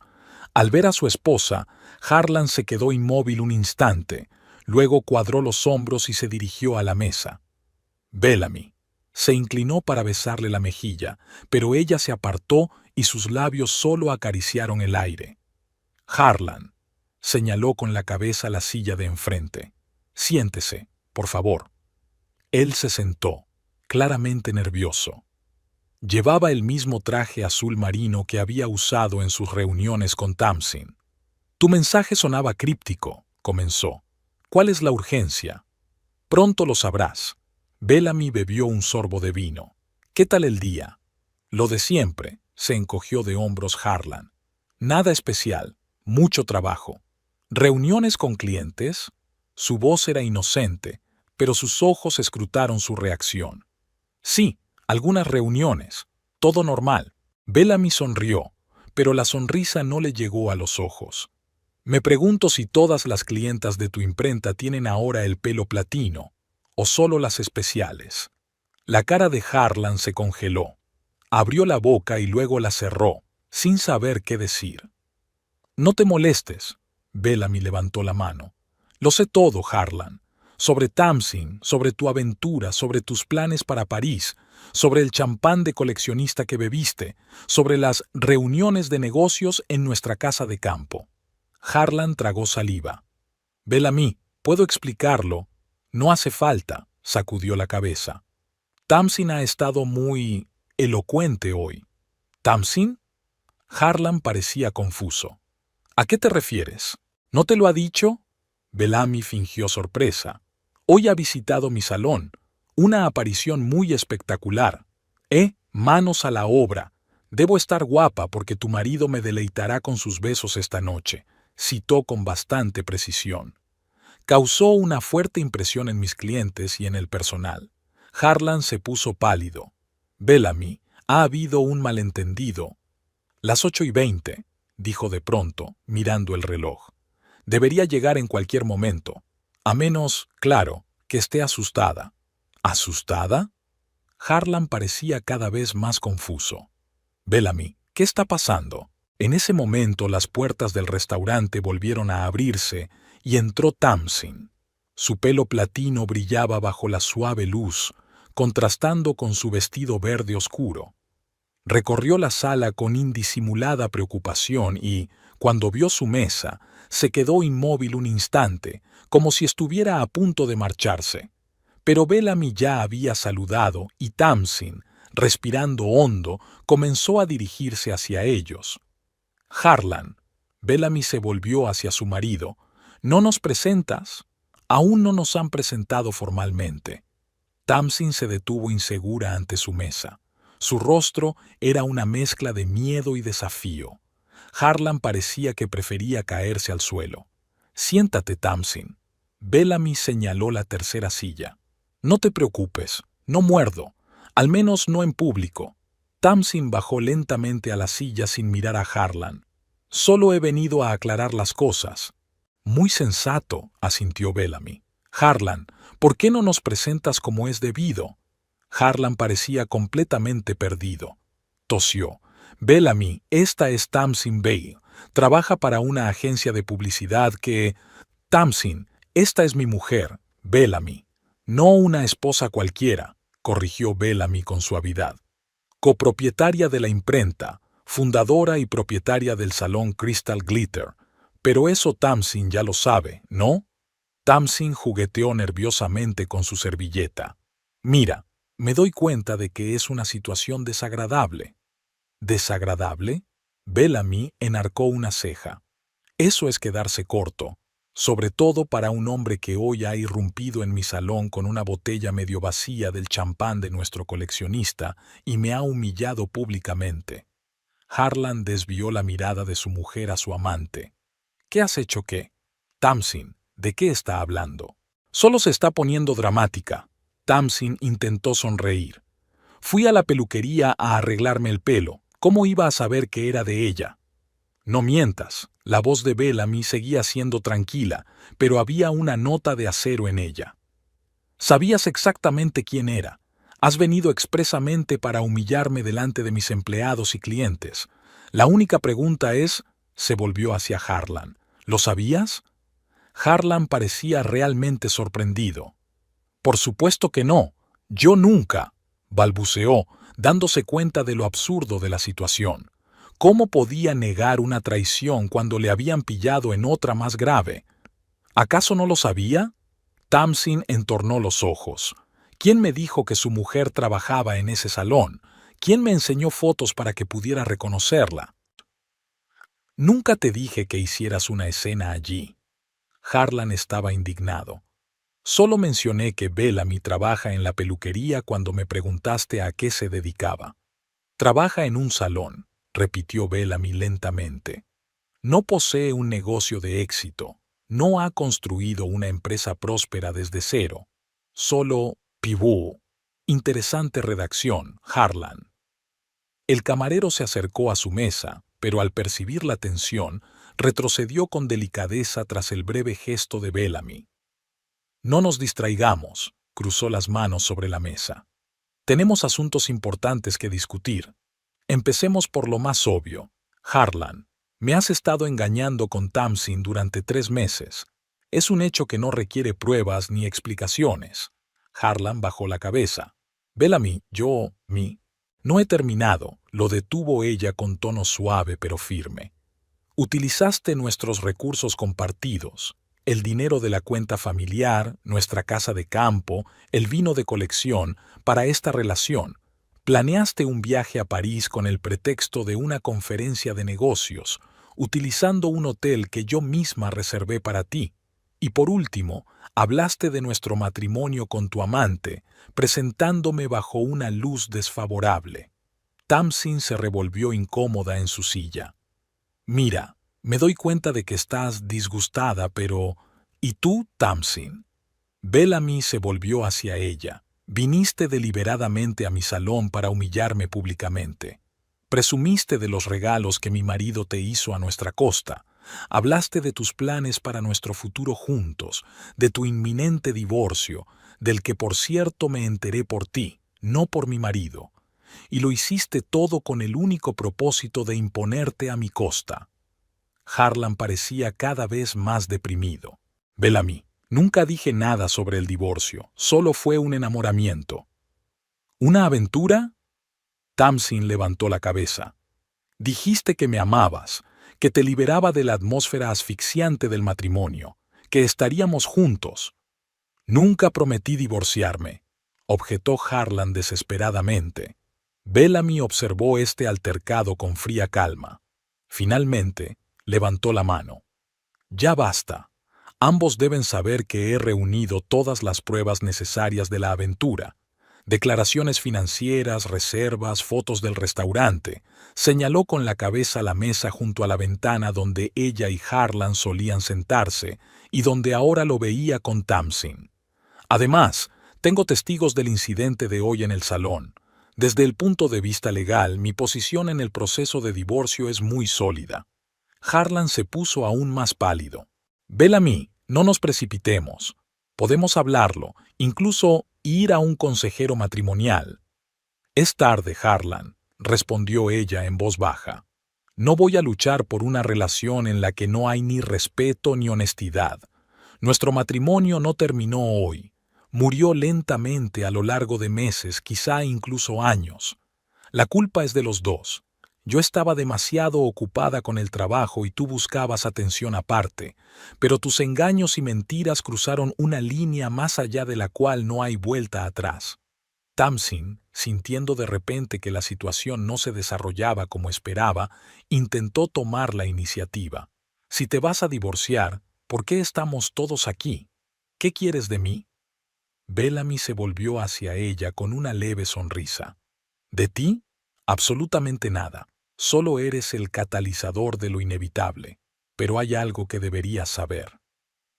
Speaker 1: Al ver a su esposa, Harlan se quedó inmóvil un instante. Luego cuadró los hombros y se dirigió a la mesa. Bellamy se inclinó para besarle la mejilla, pero ella se apartó y sus labios solo acariciaron el aire. «Harlan», señaló con la cabeza la silla de enfrente. «Siéntese, por favor». Él se sentó, claramente nervioso. Llevaba el mismo traje azul marino que había usado en sus reuniones con Tamsin. «Tu mensaje sonaba críptico», comenzó. «¿Cuál es la urgencia?» «Pronto lo sabrás». Bellamy bebió un sorbo de vino. «¿Qué tal el día?» «Lo de siempre», se encogió de hombros Harlan. «Nada especial, mucho trabajo». «¿Reuniones con clientes?» Su voz era inocente, pero sus ojos escrutaron su reacción. «Sí, algunas reuniones. Todo normal». Bellamy sonrió, pero la sonrisa no le llegó a los ojos. «Me pregunto si todas las clientas de tu imprenta tienen ahora el pelo platino, o solo las especiales». La cara de Harlan se congeló. Abrió la boca y luego la cerró, sin saber qué decir. «No te molestes», Bellamy levantó la mano. «Lo sé todo, Harlan. Sobre Tamsin, sobre tu aventura, sobre tus planes para París, sobre el champán de coleccionista que bebiste, sobre las reuniones de negocios en nuestra casa de campo». Harlan tragó saliva. «Bellamy, puedo explicarlo». «No hace falta», sacudió la cabeza. «Tamsin ha estado muy elocuente hoy». «¿Tamsin?» Harlan parecía confuso. «¿A qué te refieres? ¿No te lo ha dicho?» Bellamy fingió sorpresa. «Hoy ha visitado mi salón. Una aparición muy espectacular. Manos a la obra. Debo estar guapa porque tu marido me deleitará con sus besos esta noche», citó con bastante precisión. Causó una fuerte impresión en mis clientes y en el personal. Harlan se puso pálido. «Bellamy, ha habido un malentendido». «Las 8:20», dijo de pronto, mirando el reloj. «Debería llegar en cualquier momento. A menos, claro, que esté asustada». «¿Asustada?» Harlan parecía cada vez más confuso. «Bellamy, ¿qué está pasando?» En ese momento las puertas del restaurante volvieron a abrirse y entró Tamsin. Su pelo platino brillaba bajo la suave luz, contrastando con su vestido verde oscuro. Recorrió la sala con indisimulada preocupación y, cuando vio su mesa, se quedó inmóvil un instante, como si estuviera a punto de marcharse. Pero Bellamy ya había saludado y Tamsin, respirando hondo, comenzó a dirigirse hacia ellos. Harlan. Bellamy se volvió hacia su marido. ¿No nos presentas? Aún no nos han presentado formalmente. Tamsin se detuvo insegura ante su mesa. Su rostro era una mezcla de miedo y desafío. Harlan parecía que prefería caerse al suelo. Siéntate, Tamsin. Bellamy señaló la tercera silla. No te preocupes, no muerdo, al menos no en público. Tamsin bajó lentamente a la silla sin mirar a Harlan. Solo he venido a aclarar las cosas. Muy sensato, asintió Bellamy. Harlan, ¿por qué no nos presentas como es debido? Harlan parecía completamente perdido. Tosió. Bellamy, esta es Tamsin Bale. Trabaja para una agencia de publicidad que... Tamsin, esta es mi mujer, Bellamy. No una esposa cualquiera, corrigió Bellamy con suavidad. Copropietaria de la imprenta, fundadora y propietaria del salón Crystal Glitter. Pero eso Tamsin ya lo sabe, ¿no? Tamsin jugueteó nerviosamente con su servilleta. Mira, me doy cuenta de que es una situación desagradable. ¿Desagradable? Bellamy enarcó una ceja. Eso es quedarse corto, sobre todo para un hombre que hoy ha irrumpido en mi salón con una botella medio vacía del champán de nuestro coleccionista y me ha humillado públicamente. Harlan desvió la mirada de su mujer a su amante. ¿Qué has hecho qué? Tamsin, ¿de qué está hablando? Solo se está poniendo dramática. Tamsin intentó sonreír. Fui a la peluquería a arreglarme el pelo. ¿Cómo iba a saber que era de ella? No mientas. La voz de Bellamy seguía siendo tranquila, pero había una nota de acero en ella. Sabías exactamente quién era. Has venido expresamente para humillarme delante de mis empleados y clientes. La única pregunta es, se volvió hacia Harlan. ¿Lo sabías? Harlan parecía realmente sorprendido. Por supuesto que no. Yo nunca, balbuceó, dándose cuenta de lo absurdo de la situación. ¿Cómo podía negar una traición cuando le habían pillado en otra más grave? ¿Acaso no lo sabía? Tamsin entornó los ojos. ¿Quién me dijo que su mujer trabajaba en ese salón? ¿Quién me enseñó fotos para que pudiera reconocerla? Nunca te dije que hicieras una escena allí. Harlan estaba indignado. Solo mencioné que Bellamy trabaja en la peluquería cuando me preguntaste a qué se dedicaba. Trabaja en un salón, repitió Bellamy lentamente. No posee un negocio de éxito. No ha construido una empresa próspera desde cero. Solo pibú. Interesante redacción, Harlan. El camarero se acercó a su mesa, pero al percibir la tensión, retrocedió con delicadeza tras el breve gesto de Bellamy. No nos distraigamos, cruzó las manos sobre la mesa. Tenemos asuntos importantes que discutir. Empecemos por lo más obvio. Harlan, me has estado engañando con Tamsin durante 3 meses. Es un hecho que no requiere pruebas ni explicaciones. Harlan bajó la cabeza. Bellamy, no he terminado, lo detuvo ella con tono suave pero firme. Utilizaste nuestros recursos compartidos, el dinero de la cuenta familiar, nuestra casa de campo, el vino de colección, para esta relación. Planeaste un viaje a París con el pretexto de una conferencia de negocios, utilizando un hotel que yo misma reservé para ti. Y por último, hablaste de nuestro matrimonio con tu amante, presentándome bajo una luz desfavorable. Tamsin se revolvió incómoda en su silla. Mira, me doy cuenta de que estás disgustada, pero... ¿Y tú, Tamsin? Bellamy se volvió hacia ella. Viniste deliberadamente a mi salón para humillarme públicamente. Presumiste de los regalos que mi marido te hizo a nuestra costa. Hablaste de tus planes para nuestro futuro juntos, de tu inminente divorcio, del que por cierto me enteré por ti, no por mi marido. Y lo hiciste todo con el único propósito de imponerte a mi costa. Harlan parecía cada vez más deprimido. Bellamy, nunca dije nada sobre el divorcio, solo fue un enamoramiento. ¿Una aventura? Tamsin levantó la cabeza. Dijiste que me amabas, que te liberaba de la atmósfera asfixiante del matrimonio, que estaríamos juntos. Nunca prometí divorciarme, objetó Harlan desesperadamente. Bellamy observó este altercado con fría calma. Finalmente, levantó la mano. Ya basta. Ambos deben saber que he reunido todas las pruebas necesarias de la aventura. Declaraciones financieras, reservas, fotos del restaurante. Señaló con la cabeza la mesa junto a la ventana donde ella y Harlan solían sentarse y donde ahora lo veía con Tamsin. Además, tengo testigos del incidente de hoy en el salón. Desde el punto de vista legal, mi posición en el proceso de divorcio es muy sólida. Harlan se puso aún más pálido. Bellamy, no nos precipitemos. Podemos hablarlo, incluso ir a un consejero matrimonial. Es tarde, Harlan, respondió ella en voz baja. No voy a luchar por una relación en la que no hay ni respeto ni honestidad. Nuestro matrimonio no terminó hoy. Murió lentamente a lo largo de meses, quizá incluso años. La culpa es de los dos. Yo estaba demasiado ocupada con el trabajo y tú buscabas atención aparte, pero tus engaños y mentiras cruzaron una línea más allá de la cual no hay vuelta atrás. Tamsin, sintiendo de repente que la situación no se desarrollaba como esperaba, intentó tomar la iniciativa. Si te vas a divorciar, ¿por qué estamos todos aquí? ¿Qué quieres de mí? Bellamy se volvió hacia ella con una leve sonrisa. ¿De ti? Absolutamente nada. Solo eres el catalizador de lo inevitable. Pero hay algo que deberías saber.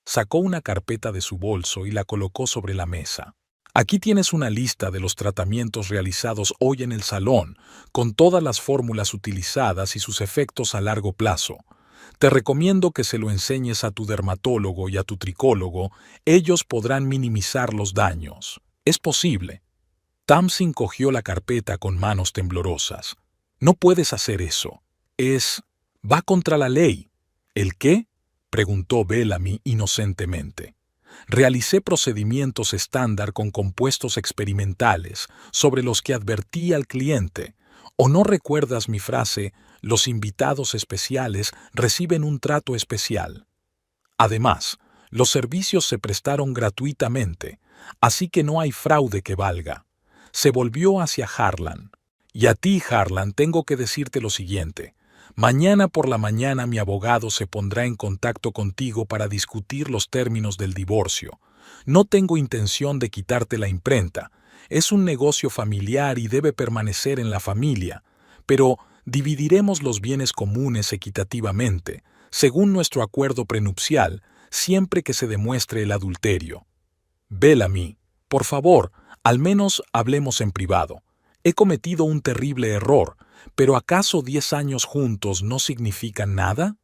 Speaker 1: Sacó una carpeta de su bolso y la colocó sobre la mesa. Aquí tienes una lista de los tratamientos realizados hoy en el salón, con todas las fórmulas utilizadas y sus efectos a largo plazo. Te recomiendo que se lo enseñes a tu dermatólogo y a tu tricólogo. Ellos podrán minimizar los daños. Es posible. Tamsin cogió la carpeta con manos temblorosas. No puedes hacer eso. Va contra la ley. ¿El qué? Preguntó Bellamy inocentemente. Realicé procedimientos estándar con compuestos experimentales sobre los que advertí al cliente. ¿O no recuerdas mi frase, los invitados especiales reciben un trato especial? Además, los servicios se prestaron gratuitamente, así que no hay fraude que valga. Se volvió hacia Harlan. Y a ti, Harlan, tengo que decirte lo siguiente. Mañana por la mañana mi abogado se pondrá en contacto contigo para discutir los términos del divorcio. No tengo intención de quitarte la imprenta. Es un negocio familiar y debe permanecer en la familia. Pero dividiremos los bienes comunes equitativamente, según nuestro acuerdo prenupcial, siempre que se demuestre el adulterio. Bellamy, por favor, al menos hablemos en privado. He cometido un terrible error, pero ¿acaso 10 años juntos no significan nada?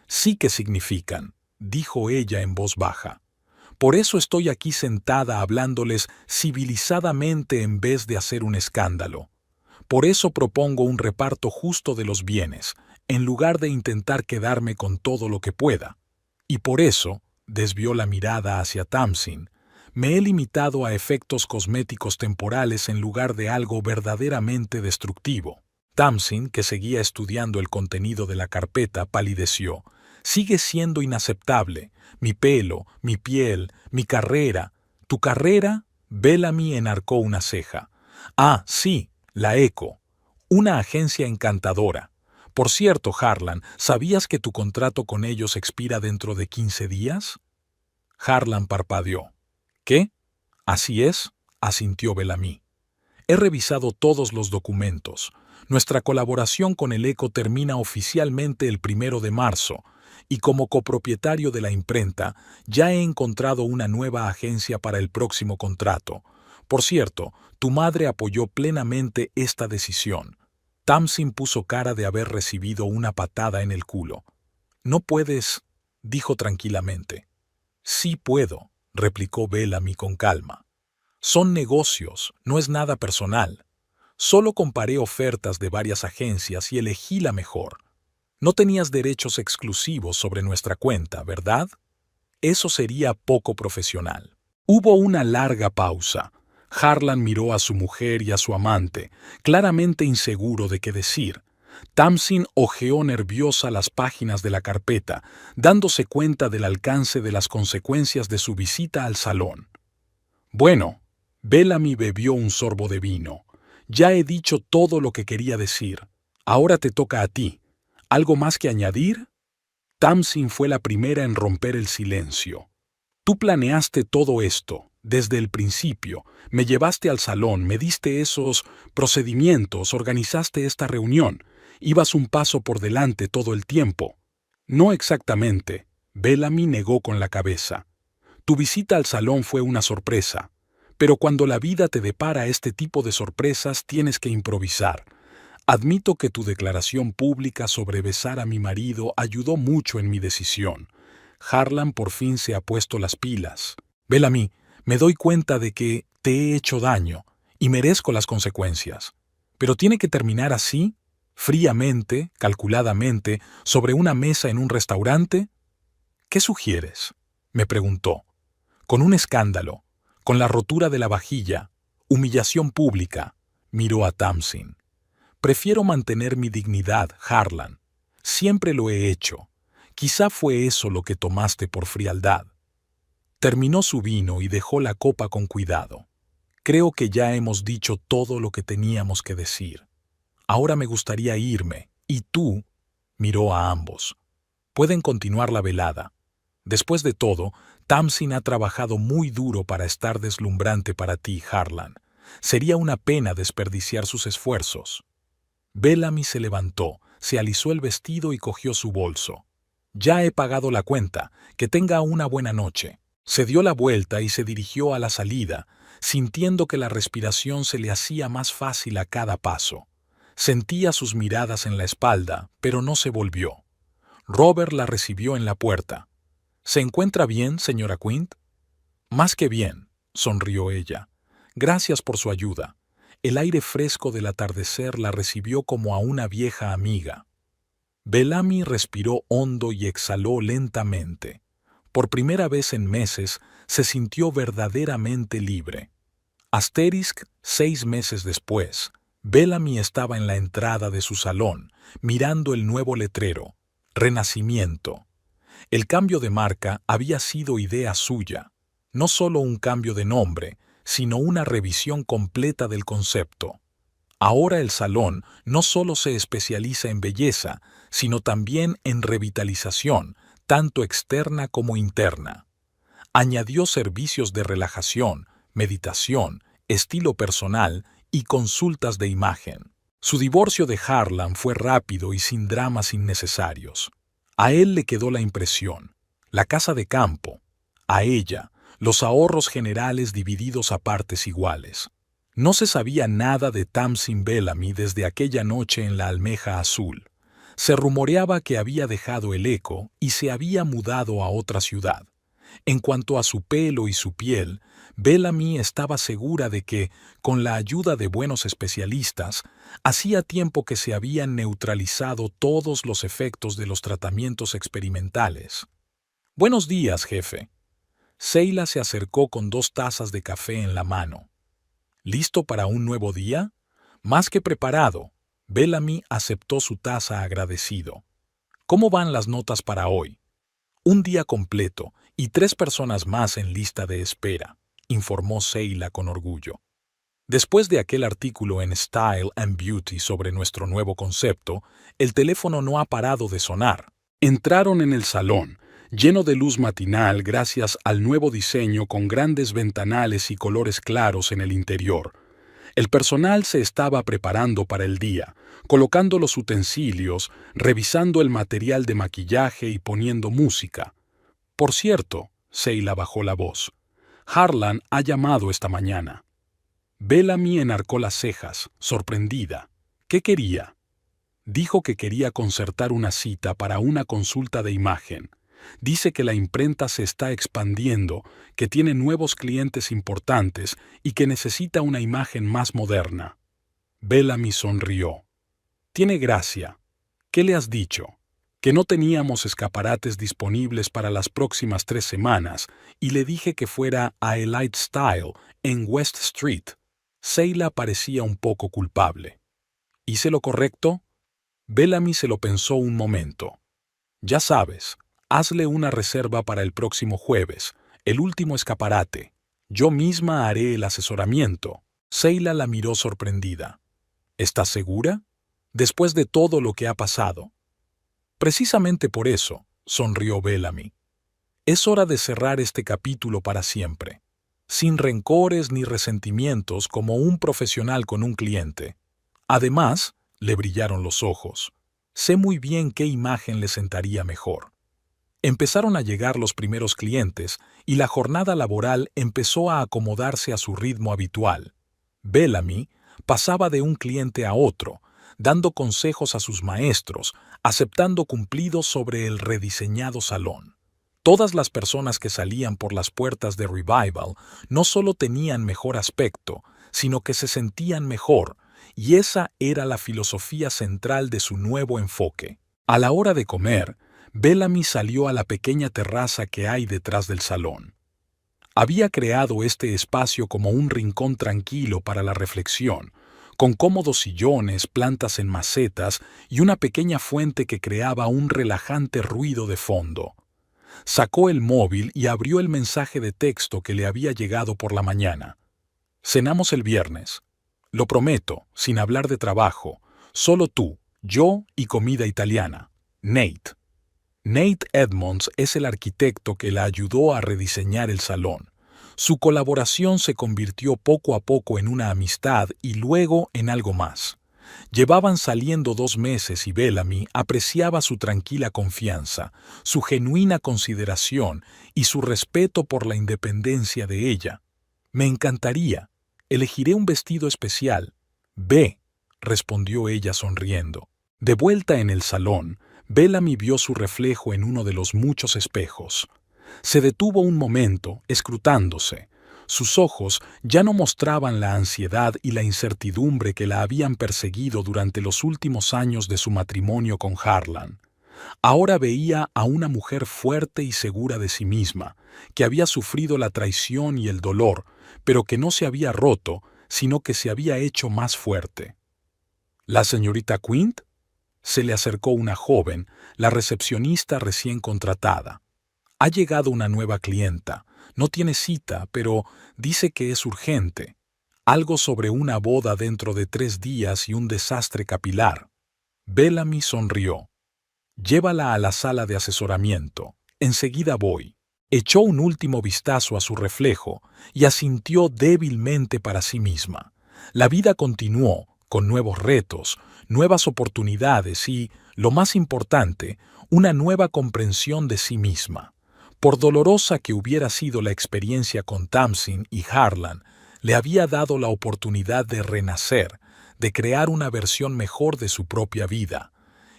Speaker 1: Sí que significan, dijo ella en voz baja. Por eso estoy aquí sentada hablándoles civilizadamente en vez de hacer un escándalo. Por eso propongo un reparto justo de los bienes, en lugar de intentar quedarme con todo lo que pueda. Y por eso, desvió la mirada hacia Tamsin, me he limitado a efectos cosméticos temporales en lugar de algo verdaderamente destructivo. Tamsin, que seguía estudiando el contenido de la carpeta, palideció. Sigue siendo inaceptable. Mi pelo, mi piel, mi carrera. ¿Tu carrera? Bellamy enarcó una ceja. Ah, sí, la ECO. Una agencia encantadora. Por cierto, Harlan, ¿sabías que tu contrato con ellos expira dentro de 15 días? Harlan parpadeó. ¿Qué? Así es, asintió Bellamy. He revisado todos los documentos. Nuestra colaboración con el ECO termina oficialmente el 1 de marzo, y como copropietario de la imprenta, ya he encontrado una nueva agencia para el próximo contrato. Por cierto, tu madre apoyó plenamente esta decisión. Tamsin puso cara de haber recibido una patada en el culo. No puedes, dijo tranquilamente. Sí puedo, replicó Bellamy con calma. Son negocios, no es nada personal. Solo comparé ofertas de varias agencias y elegí la mejor. No tenías derechos exclusivos sobre nuestra cuenta, ¿verdad? Eso sería poco profesional. Hubo una larga pausa. Harlan miró a su mujer y a su amante, claramente inseguro de qué decir. Tamsin hojeó nerviosa las páginas de la carpeta, dándose cuenta del alcance de las consecuencias de su visita al salón. Bueno, Bellamy bebió un sorbo de vino. Ya he dicho todo lo que quería decir. Ahora te toca a ti. ¿Algo más que añadir? Tamsin fue la primera en romper el silencio. Tú planeaste todo esto, desde el principio. Me llevaste al salón, me diste esos procedimientos, organizaste esta reunión. Ibas un paso por delante todo el tiempo. No exactamente. Bellamy negó con la cabeza. Tu visita al salón fue una sorpresa. Pero cuando la vida te depara este tipo de sorpresas, tienes que improvisar. Admito que tu declaración pública sobre besar a mi marido ayudó mucho en mi decisión. Harlan por fin se ha puesto las pilas. Bellamy, me doy cuenta de que te he hecho daño y merezco las consecuencias. Pero tiene que terminar así, fríamente, calculadamente, sobre una mesa en un restaurante. ¿Qué sugieres?, me preguntó. Con un escándalo, con la rotura de la vajilla, humillación pública, miró a Tamsin. Prefiero mantener mi dignidad, Harlan. Siempre lo he hecho. Quizá fue eso lo que tomaste por frialdad. Terminó su vino y dejó la copa con cuidado. Creo que ya hemos dicho todo lo que teníamos que decir. Ahora me gustaría irme, y tú, miró a ambos. Pueden continuar la velada. Después de todo, Tamsin ha trabajado muy duro para estar deslumbrante para ti, Harlan. Sería una pena desperdiciar sus esfuerzos. Bellamy se levantó, se alisó el vestido y cogió su bolso. Ya he pagado la cuenta, que tenga una buena noche. Se dio la vuelta y se dirigió a la salida, sintiendo que la respiración se le hacía más fácil a cada paso. Sentía sus miradas en la espalda, pero no se volvió. Robert la recibió en la puerta. ¿Se encuentra bien, señora Quint? Más que bien, sonrió ella. Gracias por su ayuda. El aire fresco del atardecer la recibió como a una vieja amiga. Bellamy respiró hondo y exhaló lentamente. Por primera vez en meses se sintió verdaderamente libre. 6 meses después, Bellamy estaba en la entrada de su salón, mirando el nuevo letrero, Renacimiento. El cambio de marca había sido idea suya, no solo un cambio de nombre, sino una revisión completa del concepto. Ahora el salón no solo se especializa en belleza, sino también en revitalización, tanto externa como interna. Añadió servicios de relajación, meditación, estilo personal y consultas de imagen. Su divorcio de Harlan fue rápido y sin dramas innecesarios. A él le quedó la impresión, la casa de campo. A ella, los ahorros generales divididos a partes iguales. No se sabía nada de Tamsin Bellamy desde aquella noche en la Almeja Azul. Se rumoreaba que había dejado el Eco y se había mudado a otra ciudad. En cuanto a su pelo y su piel, Bellamy estaba segura de que, con la ayuda de buenos especialistas, hacía tiempo que se habían neutralizado todos los efectos de los tratamientos experimentales. «Buenos días, jefe». Seila se acercó con 2 tazas de café en la mano. ¿Listo para un nuevo día? Más que preparado. Bellamy aceptó su taza agradecido. ¿Cómo van las notas para hoy? Un día completo y 3 personas más en lista de espera, informó Seila con orgullo. Después de aquel artículo en Style and Beauty sobre nuestro nuevo concepto, el teléfono no ha parado de sonar. Entraron en el salón, lleno de luz matinal gracias al nuevo diseño con grandes ventanales y colores claros en el interior. El personal se estaba preparando para el día, colocando los utensilios, revisando el material de maquillaje y poniendo música. Por cierto, Seila bajó la voz. Harlan ha llamado esta mañana. Bellamy enarcó las cejas, sorprendida. ¿Qué quería? Dijo que quería concertar una cita para una consulta de imagen. Dice que la imprenta se está expandiendo, que tiene nuevos clientes importantes y que necesita una imagen más moderna. Bellamy sonrió. Tiene gracia. ¿Qué le has dicho? Que no teníamos escaparates disponibles para las próximas 3 semanas y le dije que fuera a Elite Style en West Street. Seila parecía un poco culpable. ¿Hice lo correcto? Bellamy se lo pensó un momento. Ya sabes. Hazle una reserva para el próximo jueves, el último escaparate. Yo misma haré el asesoramiento. Seila la miró sorprendida. ¿Estás segura? Después de todo lo que ha pasado. Precisamente por eso, sonrió Bellamy. Es hora de cerrar este capítulo para siempre, sin rencores ni resentimientos como un profesional con un cliente. Además, le brillaron los ojos. Sé muy bien qué imagen le sentaría mejor. Empezaron a llegar los primeros clientes y la jornada laboral empezó a acomodarse a su ritmo habitual. Bellamy pasaba de un cliente a otro, dando consejos a sus maestros, aceptando cumplidos sobre el rediseñado salón. Todas las personas que salían por las puertas de Revival no solo tenían mejor aspecto, sino que se sentían mejor, y esa era la filosofía central de su nuevo enfoque. A la hora de comer, Bellamy salió a la pequeña terraza que hay detrás del salón. Había creado este espacio como un rincón tranquilo para la reflexión, con cómodos sillones, plantas en macetas y una pequeña fuente que creaba un relajante ruido de fondo. Sacó el móvil y abrió el mensaje de texto que le había llegado por la mañana. Cenamos el viernes. Lo prometo, sin hablar de trabajo. Solo tú, yo y comida italiana. Nate. Nate Edmonds es el arquitecto que la ayudó a rediseñar el salón. Su colaboración se convirtió poco a poco en una amistad y luego en algo más. Llevaban saliendo 2 meses y Bellamy apreciaba su tranquila confianza, su genuina consideración y su respeto por la independencia de ella. Me encantaría. Elegiré un vestido especial. Ve, respondió ella sonriendo. De vuelta en el salón, Bellamy vio su reflejo en uno de los muchos espejos. Se detuvo un momento, escrutándose. Sus ojos ya no mostraban la ansiedad y la incertidumbre que la habían perseguido durante los últimos años de su matrimonio con Harlan. Ahora veía a una mujer fuerte y segura de sí misma, que había sufrido la traición y el dolor, pero que no se había roto, sino que se había hecho más fuerte. ¿La señorita Quint? Se le acercó una joven, la recepcionista recién contratada. Ha llegado una nueva clienta. No tiene cita, pero dice que es urgente. Algo sobre una boda dentro de 3 días y un desastre capilar. Bellamy sonrió. Llévala a la sala de asesoramiento. Enseguida voy. Echó un último vistazo a su reflejo y asintió débilmente para sí misma. La vida continuó, con nuevos retos, nuevas oportunidades y, lo más importante, una nueva comprensión de sí misma. Por dolorosa que hubiera sido la experiencia con Tamsin y Harlan, le había dado la oportunidad de renacer, de crear una versión mejor de su propia vida,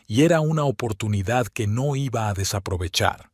Speaker 1: y era una oportunidad que no iba a desaprovechar.